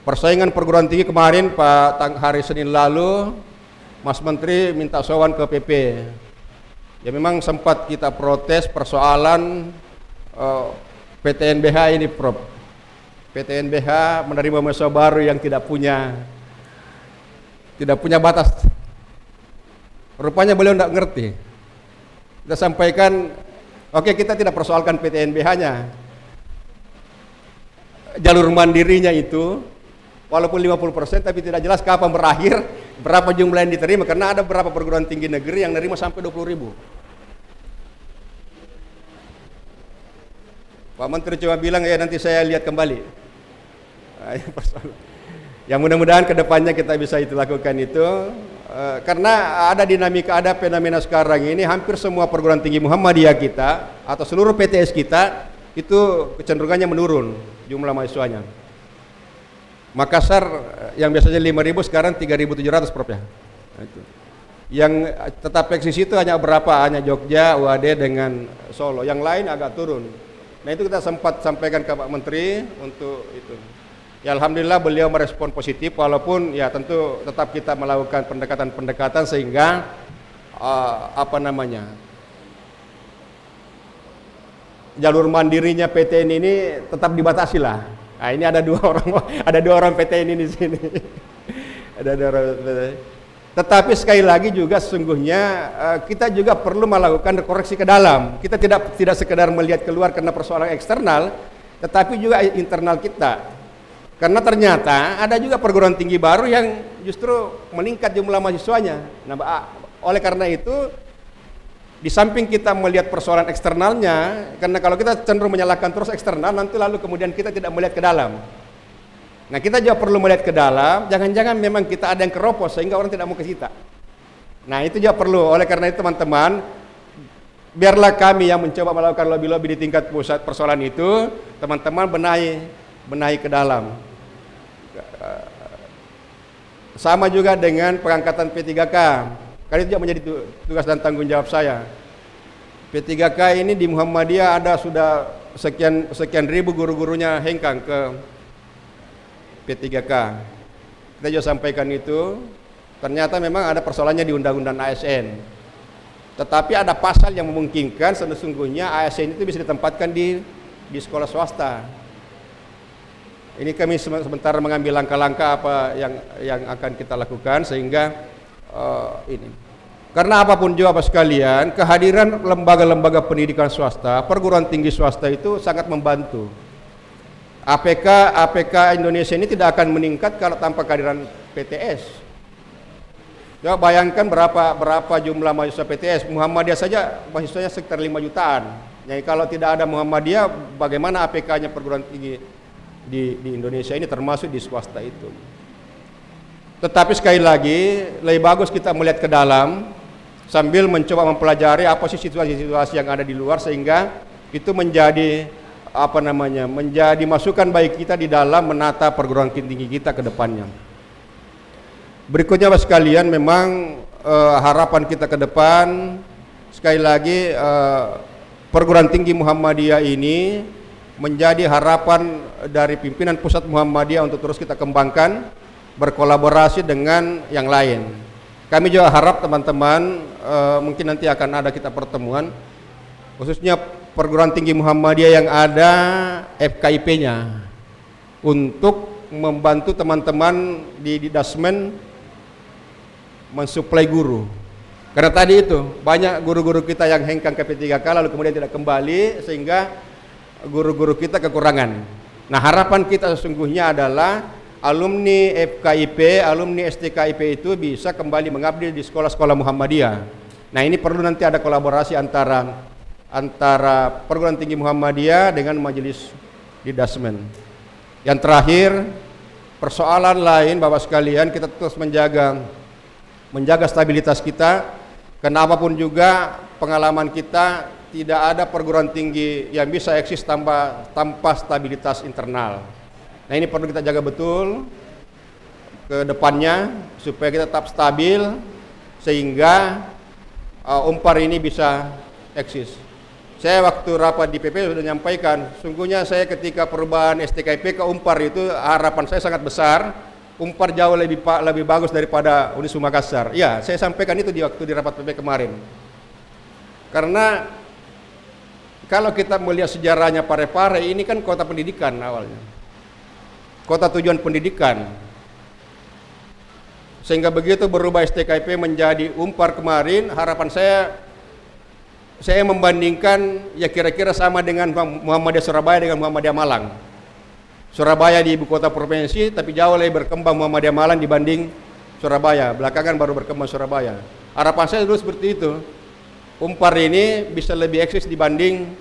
Persaingan perguruan tinggi kemarin hari Senin lalu, Mas Menteri minta sowan ke PP. Ya memang sempat kita protes persoalan PTNBH ini Prof. PTNBH menerima mahasiswa baru yang tidak punya batas. Rupanya beliau tidak ngerti. Kita sampaikan, oke, kita tidak persoalkan PTNBH-nya. Jalur mandirinya itu, walaupun 50%, tapi tidak jelas kapan berakhir, berapa jumlah yang diterima, karena ada beberapa perguruan tinggi negeri yang menerima sampai 20.000. Pak Menteri cuma bilang, ya nanti saya lihat kembali. Yang mudah-mudahan kedepannya kita bisa itu lakukan itu, karena ada dinamika, ada fenomena sekarang ini, hampir semua perguruan tinggi Muhammadiyah kita atau seluruh PTS kita itu kecenderungannya menurun jumlah mahasiswanya. Makassar yang biasanya 5.000 sekarang 3.700 Prof ya. Nah, itu. Yang tetap eksis itu hanya berapa? Hanya Jogja, UAD dengan Solo. Yang lain agak turun. Nah itu kita sempat sampaikan ke Pak Menteri untuk itu. Ya alhamdulillah beliau merespon positif, walaupun ya tentu tetap kita melakukan pendekatan-pendekatan sehingga jalur mandirinya PTN ini tetap dibatasi lah. Nah ini ada dua orang PTN ini di sini. Ada 2 orang PTN. Tetapi sekali lagi juga sesungguhnya kita juga perlu melakukan koreksi ke dalam. Kita tidak sekedar melihat keluar karena persoalan eksternal, tetapi juga internal kita. Karena ternyata ada juga perguruan tinggi baru yang justru meningkat jumlah mahasiswanya. Nah, oleh karena itu, di samping kita melihat persoalan eksternalnya, karena kalau kita cenderung menyalahkan terus eksternal, nanti lalu kemudian kita tidak melihat ke dalam. Nah, kita juga perlu melihat ke dalam, jangan-jangan memang kita ada yang keropos sehingga orang tidak mau ke kita. Nah, itu juga perlu. Oleh karena itu teman-teman, biarlah kami yang mencoba melakukan lobby-lobby di tingkat pusat persoalan itu, teman-teman benahi ke dalam. Sama juga dengan pengangkatan P3K. Karena itu juga menjadi tugas dan tanggung jawab saya. P3K ini di Muhammadiyah ada sudah sekian ribu guru-gurunya hengkang ke P3K. Kita juga sampaikan itu. Ternyata memang ada persoalannya di undang-undang ASN. Tetapi ada pasal yang memungkinkan sesungguhnya ASN itu bisa ditempatkan di sekolah swasta. Ini kami sementara mengambil langkah-langkah apa yang akan kita lakukan sehingga ini. Karena apapun juga Bapak sekalian, kehadiran lembaga-lembaga pendidikan swasta, perguruan tinggi swasta itu sangat membantu. APK Indonesia ini tidak akan meningkat kalau tanpa kehadiran PTS. Ya, bayangkan berapa jumlah mahasiswa PTS. Muhammadiyah saja mahasiswanya sekitar 5 jutaan. Jadi kalau tidak ada Muhammadiyah, bagaimana APK-nya perguruan tinggi di Indonesia ini termasuk di swasta itu. Tetapi sekali lagi lebih bagus kita melihat ke dalam sambil mencoba mempelajari apa sih situasi-situasi yang ada di luar sehingga itu menjadi menjadi masukan bagi kita di dalam menata perguruan tinggi kita ke depannya. Berikutnya Bapak sekalian, memang harapan kita ke depan sekali lagi perguruan tinggi Muhammadiyah ini menjadi harapan dari pimpinan pusat Muhammadiyah untuk terus kita kembangkan, berkolaborasi dengan yang lain. Kami juga harap teman-teman mungkin nanti akan ada kita pertemuan, khususnya perguruan tinggi Muhammadiyah yang ada FKIP-nya untuk membantu teman-teman di Dasmen mensuplai guru. Karena tadi itu banyak guru-guru kita yang hengkang ke P3K lalu kemudian tidak kembali sehingga guru-guru kita kekurangan. Nah, harapan kita sesungguhnya adalah alumni FKIP, alumni STKIP itu bisa kembali mengabdi di sekolah-sekolah Muhammadiyah. Nah, ini perlu nanti ada kolaborasi antara perguruan tinggi Muhammadiyah dengan majelis di Dasmen. Yang terakhir, persoalan lain Bapak sekalian, kita terus menjaga stabilitas kita, karena apapun juga pengalaman kita tidak ada perguruan tinggi yang bisa eksis tanpa stabilitas internal. Nah, ini perlu kita jaga betul ke depannya supaya kita tetap stabil sehingga Unpar ini bisa eksis. Saya waktu rapat di PP sudah menyampaikan, sungguhnya saya ketika perubahan STKIP ke Unpar itu harapan saya sangat besar. Unpar jauh lebih bagus daripada Unisuma Makassar. Ya, saya sampaikan itu di waktu di rapat PP kemarin. Karena kalau kita melihat sejarahnya Parepare, ini kan kota pendidikan awalnya. Kota tujuan pendidikan. Sehingga begitu berubah STKIP menjadi Unpar kemarin, harapan saya membandingkan ya kira-kira sama dengan Muhammadiyah Surabaya dengan Muhammadiyah Malang. Surabaya di ibu kota provinsi, tapi jauh lebih berkembang Muhammadiyah Malang dibanding Surabaya. Belakangan baru berkembang Surabaya. Harapan saya dulu seperti itu. Unpar ini bisa lebih eksis dibanding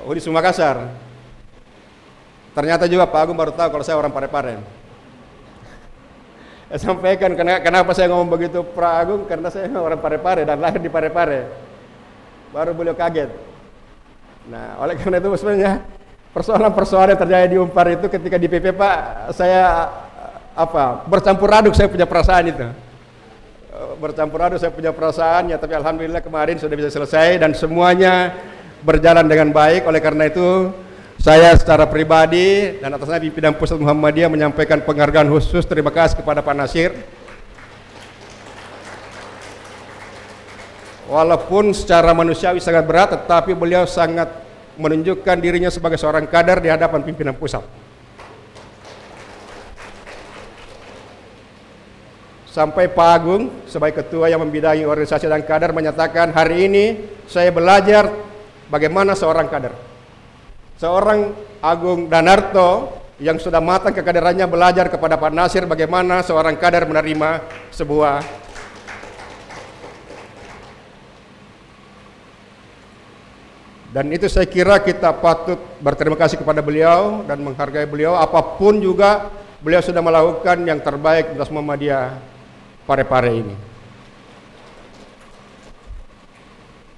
Unisuma Makassar. Ternyata juga Pak Agung baru tahu kalau saya orang Parepare. Saya sampaikan kenapa saya ngomong begitu Pak Agung, karena saya orang Parepare dan lahir di Parepare. Baru beliau kaget. Nah, oleh karena itu sebenarnya persoalan-persoalan yang terjadi di Unpar itu ketika di PP Pak, saya bercampur aduk saya punya perasaan itu. Bercampur aduk saya punya perasaannya, tapi alhamdulillah kemarin sudah bisa selesai dan semuanya berjalan dengan baik. Oleh karena itu saya secara pribadi dan atas nama pimpinan Pusat Muhammadiyah menyampaikan penghargaan khusus terima kasih kepada Pak Nasir. Walaupun secara manusiawi sangat berat, tetapi beliau sangat menunjukkan dirinya sebagai seorang kader di hadapan pimpinan pusat. Sampai Pak Agung sebagai ketua yang membidangi organisasi dan kader menyatakan, hari ini saya belajar bagaimana seorang kader. Seorang Agung Danarto yang sudah matang kekaderannya belajar kepada Pak Nasir bagaimana seorang kader menerima sebuah dan itu saya kira kita patut berterima kasih kepada beliau dan menghargai beliau. Apapun juga beliau sudah melakukan yang terbaik untuk Muhammadiyah Parepare ini.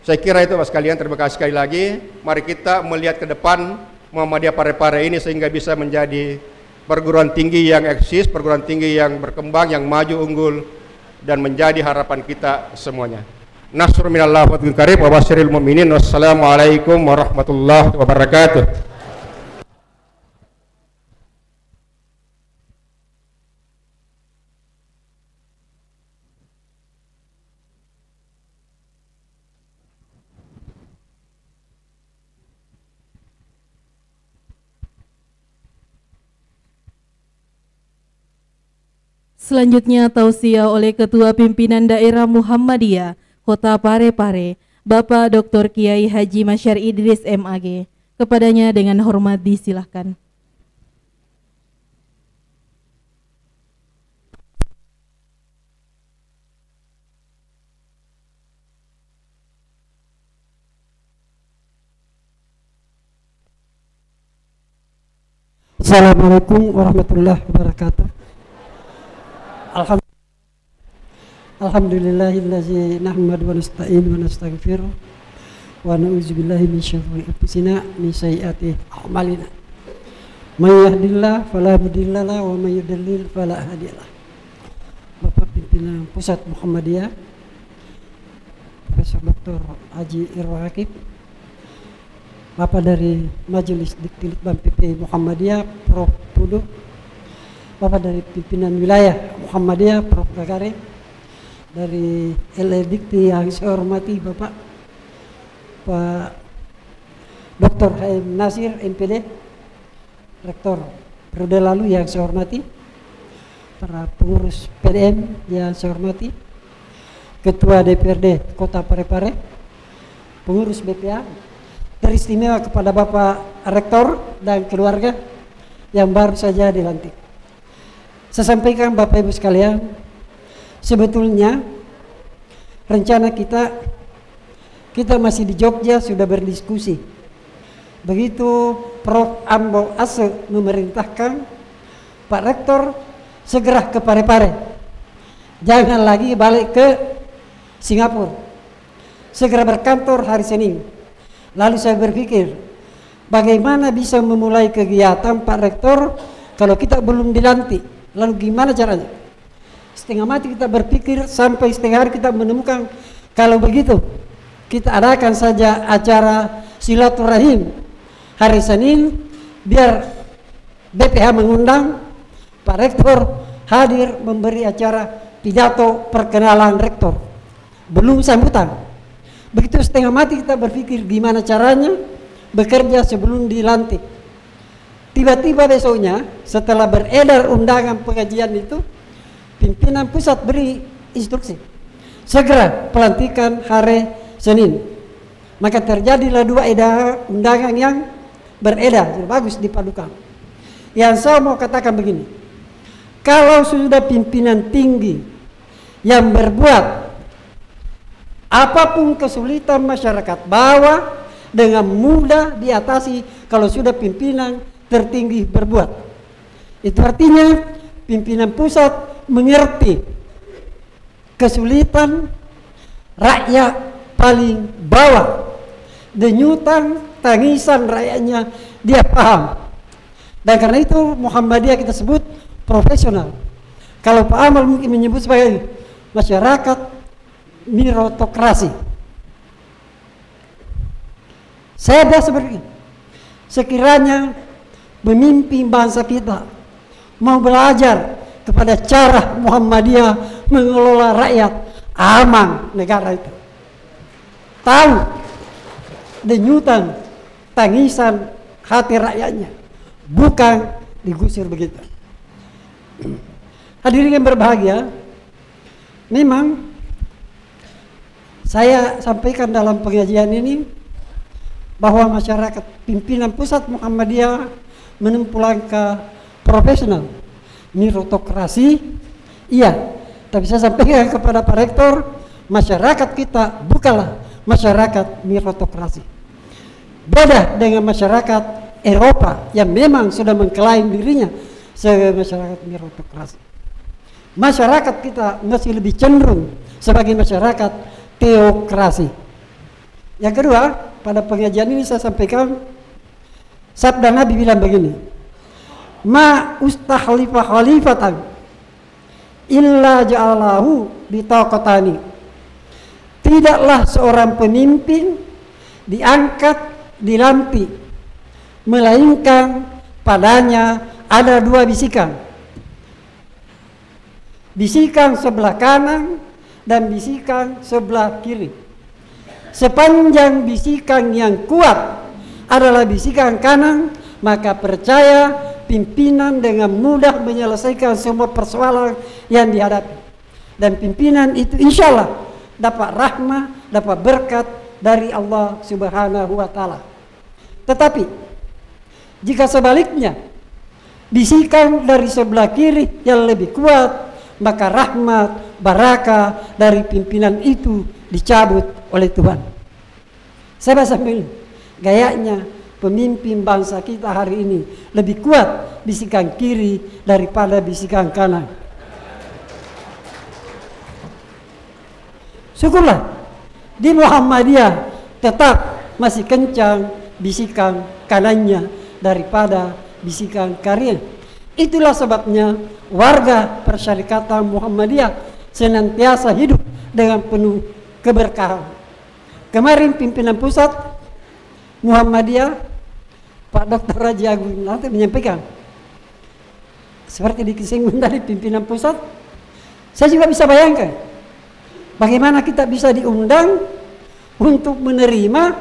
Saya kira itu Bapak sekalian, terima kasih sekali lagi. Mari kita melihat ke depan Muhammadiyah Parepare ini sehingga bisa menjadi perguruan tinggi yang eksis, perguruan tinggi yang berkembang, yang maju unggul, dan menjadi harapan kita semuanya. Nasrul minallah wa fathun qarib wa basyiril mu'minin. Wassalamualaikum warahmatullahi wabarakatuh. Selanjutnya tausiah oleh Ketua Pimpinan Daerah Muhammadiyah Kota Parepare, Bapak Dr. Kiai Haji Masyar Idris MAG. Kepadanya dengan hormat disilahkan. Assalamualaikum warahmatullahi wabarakatuh. Alhamdulillahillazi nahmadu wa nasta'in wa nastaghfiruh wa na'udzubillahi min syarri anfusina min sayyiati a'malina. May yahdihillahu fala mudhillalah wa may yudlil fala hadiyalah. Bapak Pimpinan Pusat Muhammadiyah Profesor Dr. Haji Irwa Hakib, Bapak dari Majelis Diktilitbang PP Muhammadiyah Prof. Tuduh, Bapak dari Pimpinan Wilayah Muhammadiyah Prof. Gagare, dari LE Dikti yang saya hormati Bapak Dr. Haim Nasir MPD, Rektor periode lalu yang saya hormati, para pengurus PDM yang saya hormati, Ketua DPRD Kota Parepare, pengurus BPA, teristimewa kepada Bapak Rektor dan keluarga yang baru saja dilantik. Saya sampaikan Bapak Ibu sekalian, sebetulnya rencana kita masih di Jogja sudah berdiskusi. Begitu Prof. Ambo Ase memerintahkan Pak Rektor segera ke Parepare, jangan lagi balik ke Singapura, segera berkantor hari Senin. Lalu saya berpikir, bagaimana bisa memulai kegiatan Pak Rektor kalau kita belum dilantik? Lalu gimana caranya? Setengah mati kita berpikir, sampai setengah hari kita menemukan kalau begitu kita adakan saja acara silaturahim hari Senin, biar BPH mengundang Pak Rektor hadir memberi acara pidato perkenalan Rektor, belum sambutan. Begitu setengah mati kita berpikir gimana caranya bekerja sebelum dilantik. Tiba-tiba besoknya setelah beredar undangan pengajian itu, pimpinan pusat beri instruksi segera pelantikan hari Senin. Maka terjadilah dua undangan yang beredar, bagus dipadukan. Yang saya mau katakan begini, kalau sudah pimpinan tinggi yang berbuat apapun kesulitan masyarakat bawah dengan mudah diatasi kalau sudah pimpinan tertinggi berbuat. Itu artinya pimpinan pusat mengerti kesulitan rakyat paling bawah, denyutan tangisan rakyatnya dia paham. Dan karena itu Muhammadiyah kita sebut profesional. Kalau Pak Amal mungkin menyebut sebagai masyarakat mirotokrasi. Saya dah seperti ini. Sekiranya pemimpin bangsa kita mau belajar kepada cara Muhammadiyah mengelola rakyat, aman negara itu. Tahu denyutan tangisan hati rakyatnya, bukan digusir begitu. Hadirin yang berbahagia, memang saya sampaikan dalam pengajian ini bahwa masyarakat pimpinan pusat Muhammadiyah menempuh langkah profesional, mirotokrasi, iya. Tapi saya sampaikan kepada Pak Rektor, masyarakat kita bukanlah masyarakat mirotokrasi. Beda dengan masyarakat Eropa yang memang sudah mengklaim dirinya sebagai masyarakat mirotokrasi. Masyarakat kita masih lebih cenderung sebagai masyarakat teokrasi. Yang kedua, pada pengajian ini saya sampaikan sabda Nabi bilang begini, ma ustakhlifa khalifatan illa ja'alahu bitaqatani. Tidaklah seorang pemimpin diangkat, dilantik, melainkan padanya ada dua bisikan. Bisikan sebelah kanan dan bisikan sebelah kiri. Sepanjang bisikan yang kuat adalah bisikan kanan, maka percaya pimpinan dengan mudah menyelesaikan semua persoalan yang dihadapi. Dan pimpinan itu insya Allah dapat rahmah, dapat berkat dari Allah Subhanahu wa Ta'ala. Tetapi jika sebaliknya, bisikan dari sebelah kiri yang lebih kuat, maka rahmat, barakah dari pimpinan itu dicabut oleh Tuhan. Saya sambil gayanya pemimpin bangsa kita hari ini lebih kuat bisikan kiri daripada bisikan kanan. Syukurlah di Muhammadiyah tetap masih kencang bisikan kanannya daripada bisikan kiri. Itulah sebabnya warga Persyarikatan Muhammadiyah senantiasa hidup dengan penuh keberkahan. Kemarin pimpinan pusat Muhammadiyah Pak Dr. Raji Agung nanti menyampaikan seperti disinggung dari pimpinan pusat. Saya juga bisa bayangkan bagaimana kita bisa diundang untuk menerima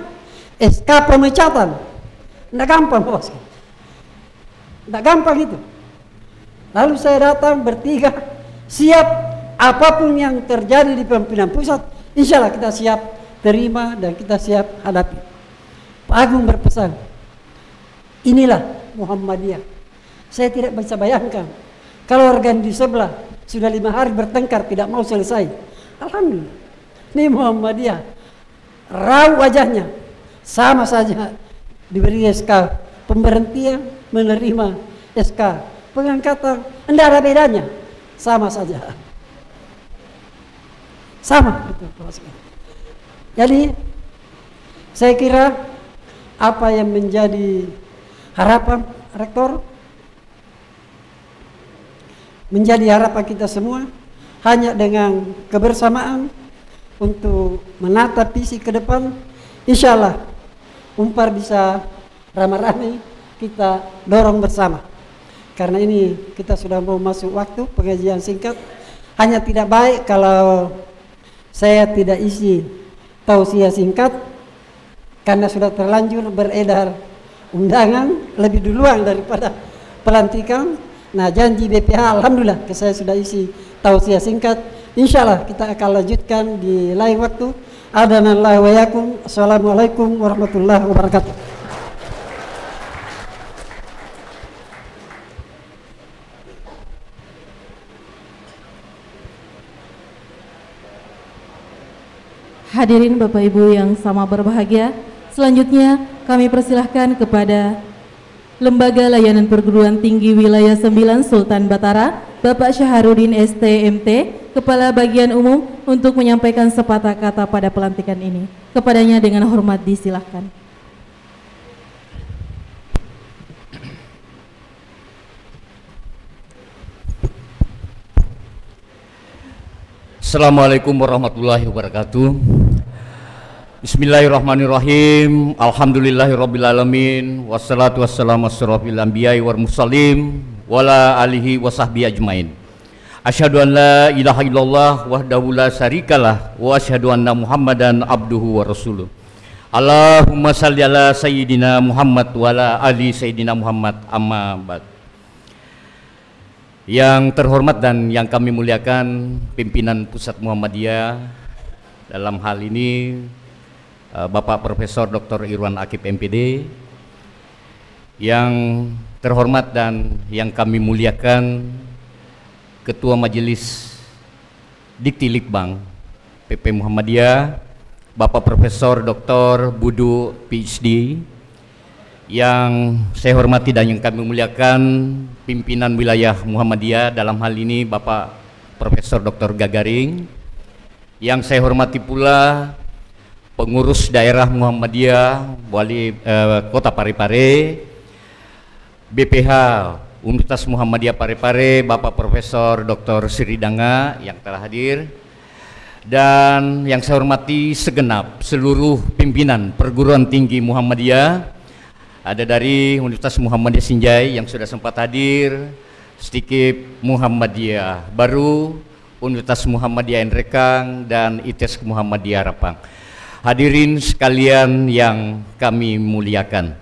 SK pemecatan. Tidak gampang bos, tidak gampang itu. Lalu saya datang bertiga, siap apapun yang terjadi di pimpinan pusat, insya Allah kita siap terima dan kita siap hadapi. Pak Agung berpesan, inilah Muhammadiyah. Saya tidak bisa bayangkan kalau organ di sebelah sudah 5 hari bertengkar tidak mau selesai. Alhamdulillah, ini Muhammadiyah, raut wajahnya sama saja diberi SK pemberhentian, menerima SK pengangkatan, tidak ada bedanya, sama saja, sama betul. Jadi saya kira apa yang menjadi harapan rektor, menjadi harapan kita semua, hanya dengan kebersamaan untuk menata visi ke depan, insya Allah Unpar bisa ramai-ramai kita dorong bersama. Karena ini kita sudah mau masuk waktu pengajian singkat. Hanya tidak baik kalau saya tidak isi tausiah singkat, karena sudah terlanjur beredar undangan lebih duluan daripada pelantikan. Nah, janji BPH alhamdulillah saya sudah isi tausiah singkat. Insya Allah kita akan lanjutkan di lain waktu. Adanallahu wa yakum. Assalamualaikum warahmatullahi wabarakatuh. Hadirin Bapak Ibu yang sama berbahagia, selanjutnya kami persilahkan kepada Lembaga Layanan Perguruan Tinggi Wilayah 9 Sultan Batara, Bapak Syaharudin STMT, Kepala Bagian Umum, untuk menyampaikan sepatah kata pada pelantikan ini. Kepadanya dengan hormat disilahkan. Assalamualaikum warahmatullahi wabarakatuh. Bismillahirrahmanirrahim. Alhamdulillahirrabbilalamin. Wassalatu wassalamu asyrafil anbiya'i wal mursalin wala alihi wa sahbihi ajmain. Asyhadu an la ilaha illallah wahdahu la syarikalah wa asyhadu anna Muhammadan abduhu wa rasuluh. Allahumma shalli ala sayyidina Muhammad wa ala ali sayyidina Muhammad, amma ba'd. Yang terhormat dan yang kami muliakan pimpinan Pusat Muhammadiyah, dalam hal ini Bapak Profesor Dr. Irwan Akip MPD, yang terhormat dan yang kami muliakan Ketua Majelis Diktilikbang PP Muhammadiyah, Bapak Profesor Dr. Budu PhD, yang saya hormati dan yang kami muliakan pimpinan wilayah Muhammadiyah, dalam hal ini Bapak Profesor Dr. Gagaring, yang saya hormati pula pengurus daerah Muhammadiyah Wali Kota Parepare, BPH Universitas Muhammadiyah Parepare, Bapak Profesor Dr. Siridanga yang telah hadir, dan yang saya hormati segenap seluruh pimpinan perguruan tinggi Muhammadiyah, ada dari Universitas Muhammadiyah Sinjai yang sudah sempat hadir, Stikip Muhammadiyah Baru, Universitas Muhammadiyah Nrekang, dan ITES Muhammadiyah Rapang. Hadirin sekalian yang kami muliakan,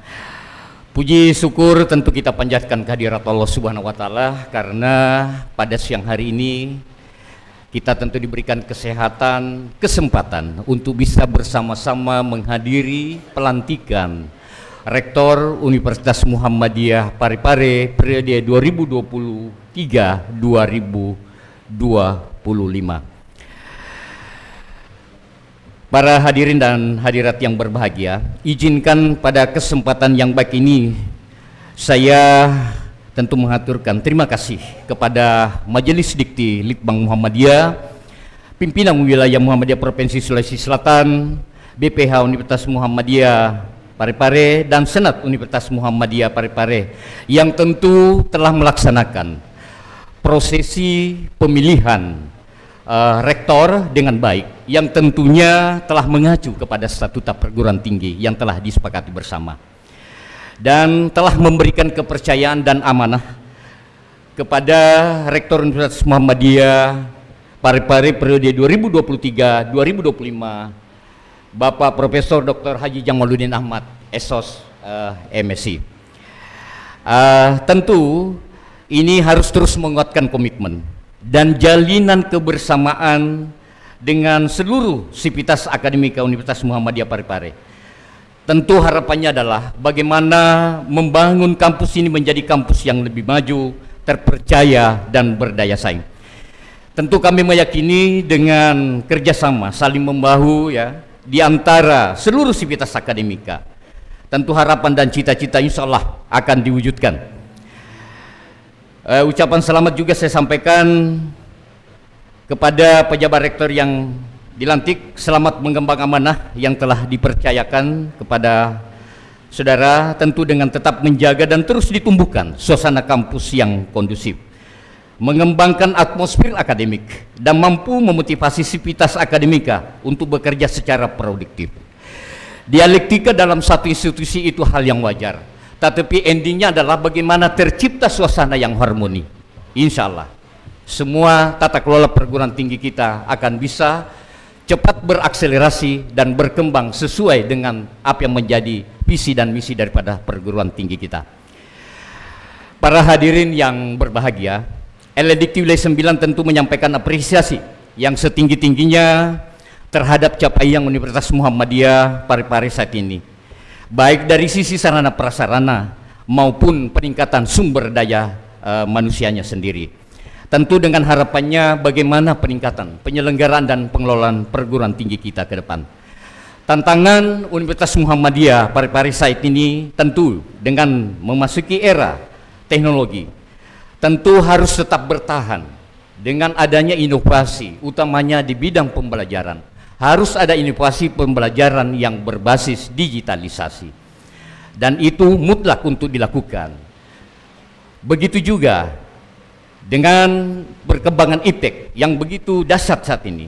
puji syukur tentu kita panjatkan kehadirat Allah Subhanahu wa Ta'ala, karena pada siang hari ini kita tentu diberikan kesehatan, kesempatan untuk bisa bersama-sama menghadiri pelantikan Rektor Universitas Muhammadiyah Parepare periode 2023-2025. Para hadirin dan hadirat yang berbahagia, izinkan pada kesempatan yang baik ini saya tentu mengaturkan terima kasih kepada Majelis Dikti Litbang Muhammadiyah, pimpinan wilayah Muhammadiyah Provinsi Sulawesi Selatan, BPH Universitas Muhammadiyah Parepare, dan Senat Universitas Muhammadiyah Parepare yang tentu telah melaksanakan prosesi pemilihan rektor dengan baik, yang tentunya telah mengacu kepada statuta perguruan tinggi yang telah disepakati bersama, dan telah memberikan kepercayaan dan amanah kepada Rektor Universitas Muhammadiyah Parepare periode 2023-2025, Bapak Profesor Dr. Haji Jamaluddin Ahmad, SOS MSc. Tentu ini harus terus menguatkan komitmen dan jalinan kebersamaan dengan seluruh sivitas akademika Universitas Muhammadiyah Parepare. Tentu harapannya adalah bagaimana membangun kampus ini menjadi kampus yang lebih maju, terpercaya, dan berdaya saing. Tentu kami meyakini dengan kerjasama saling membahu ya di antara seluruh sivitas akademika, tentu harapan dan cita-cita insya Allah akan diwujudkan. Ucapan selamat juga saya sampaikan kepada pejabat rektor yang dilantik. Selamat mengembang amanah yang telah dipercayakan kepada saudara, tentu dengan tetap menjaga dan terus ditumbuhkan suasana kampus yang kondusif, mengembangkan atmosfer akademik, dan mampu memotivasi sivitas akademika untuk bekerja secara produktif. Dialektika dalam satu institusi itu hal yang wajar, tetapi endingnya adalah bagaimana tercipta suasana yang harmoni. Insya Allah semua tata kelola perguruan tinggi kita akan bisa cepat berakselerasi dan berkembang sesuai dengan apa yang menjadi visi dan misi daripada perguruan tinggi kita. Para hadirin yang berbahagia, LDikti Wilayah 9 tentu menyampaikan apresiasi yang setinggi-tingginya terhadap capaian Universitas Muhammadiyah Parepare saat ini, baik dari sisi sarana prasarana maupun peningkatan sumber daya manusianya sendiri. Tentu dengan harapannya bagaimana peningkatan penyelenggaraan dan pengelolaan perguruan tinggi kita ke depan. Tantangan Universitas Muhammadiyah Parepare saat ini tentu dengan memasuki era teknologi, tentu harus tetap bertahan dengan adanya inovasi, utamanya di bidang pembelajaran. Harus ada inovasi pembelajaran yang berbasis digitalisasi, dan itu mutlak untuk dilakukan. Begitu juga dengan perkembangan iptek yang begitu dahsyat saat ini.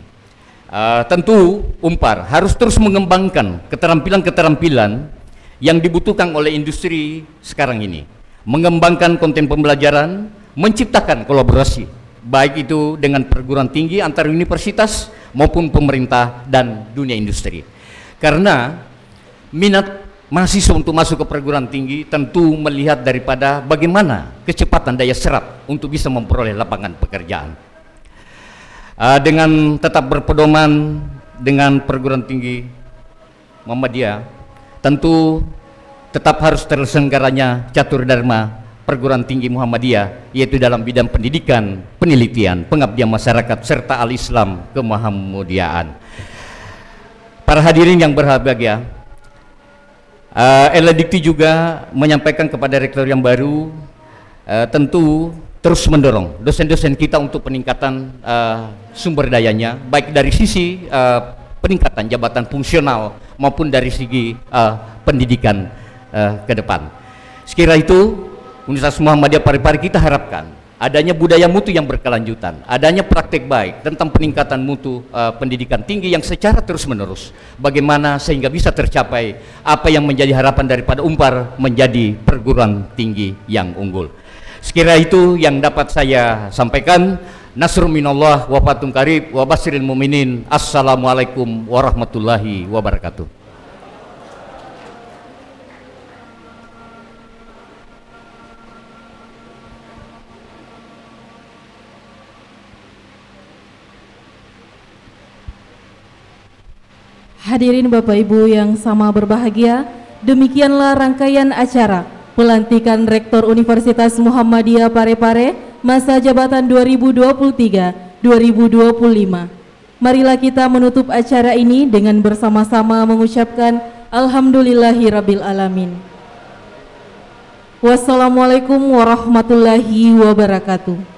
Tentu Unpar harus terus mengembangkan keterampilan-keterampilan yang dibutuhkan oleh industri sekarang ini, mengembangkan konten pembelajaran, menciptakan kolaborasi baik itu dengan perguruan tinggi antar universitas maupun pemerintah dan dunia industri. Karena minat mahasiswa untuk masuk ke perguruan tinggi tentu melihat daripada bagaimana kecepatan daya serap untuk bisa memperoleh lapangan pekerjaan. Dengan tetap berpedoman dengan perguruan tinggi Muhammadiyah, tentu tetap harus terselenggaranya catur dharma perguruan tinggi Muhammadiyah, yaitu dalam bidang pendidikan, penelitian, pengabdian masyarakat, serta al-Islam kemuhammadiyaan. Para hadirin yang berbahagia, LDikti juga menyampaikan kepada rektor yang baru, tentu terus mendorong dosen-dosen kita untuk peningkatan sumber dayanya, baik dari sisi peningkatan jabatan fungsional maupun dari segi pendidikan ke depan. Sekira itu Universitas Muhammadiyah Parepare kita harapkan adanya budaya mutu yang berkelanjutan, adanya praktek baik tentang peningkatan mutu pendidikan tinggi yang secara terus-menerus. Bagaimana sehingga bisa tercapai apa yang menjadi harapan daripada Unpar menjadi perguruan tinggi yang unggul. Sekira itu yang dapat saya sampaikan. Nasrun minallah wa fathun qarib wa basyiril mu'minin. Assalamualaikum warahmatullahi wabarakatuh. Hadirin Bapak Ibu yang sama berbahagia, demikianlah rangkaian acara pelantikan Rektor Universitas Muhammadiyah Parepare masa jabatan 2023-2025. Marilah kita menutup acara ini dengan bersama-sama mengucapkan Alhamdulillahirabbil alamin. Wassalamualaikum warahmatullahi wabarakatuh.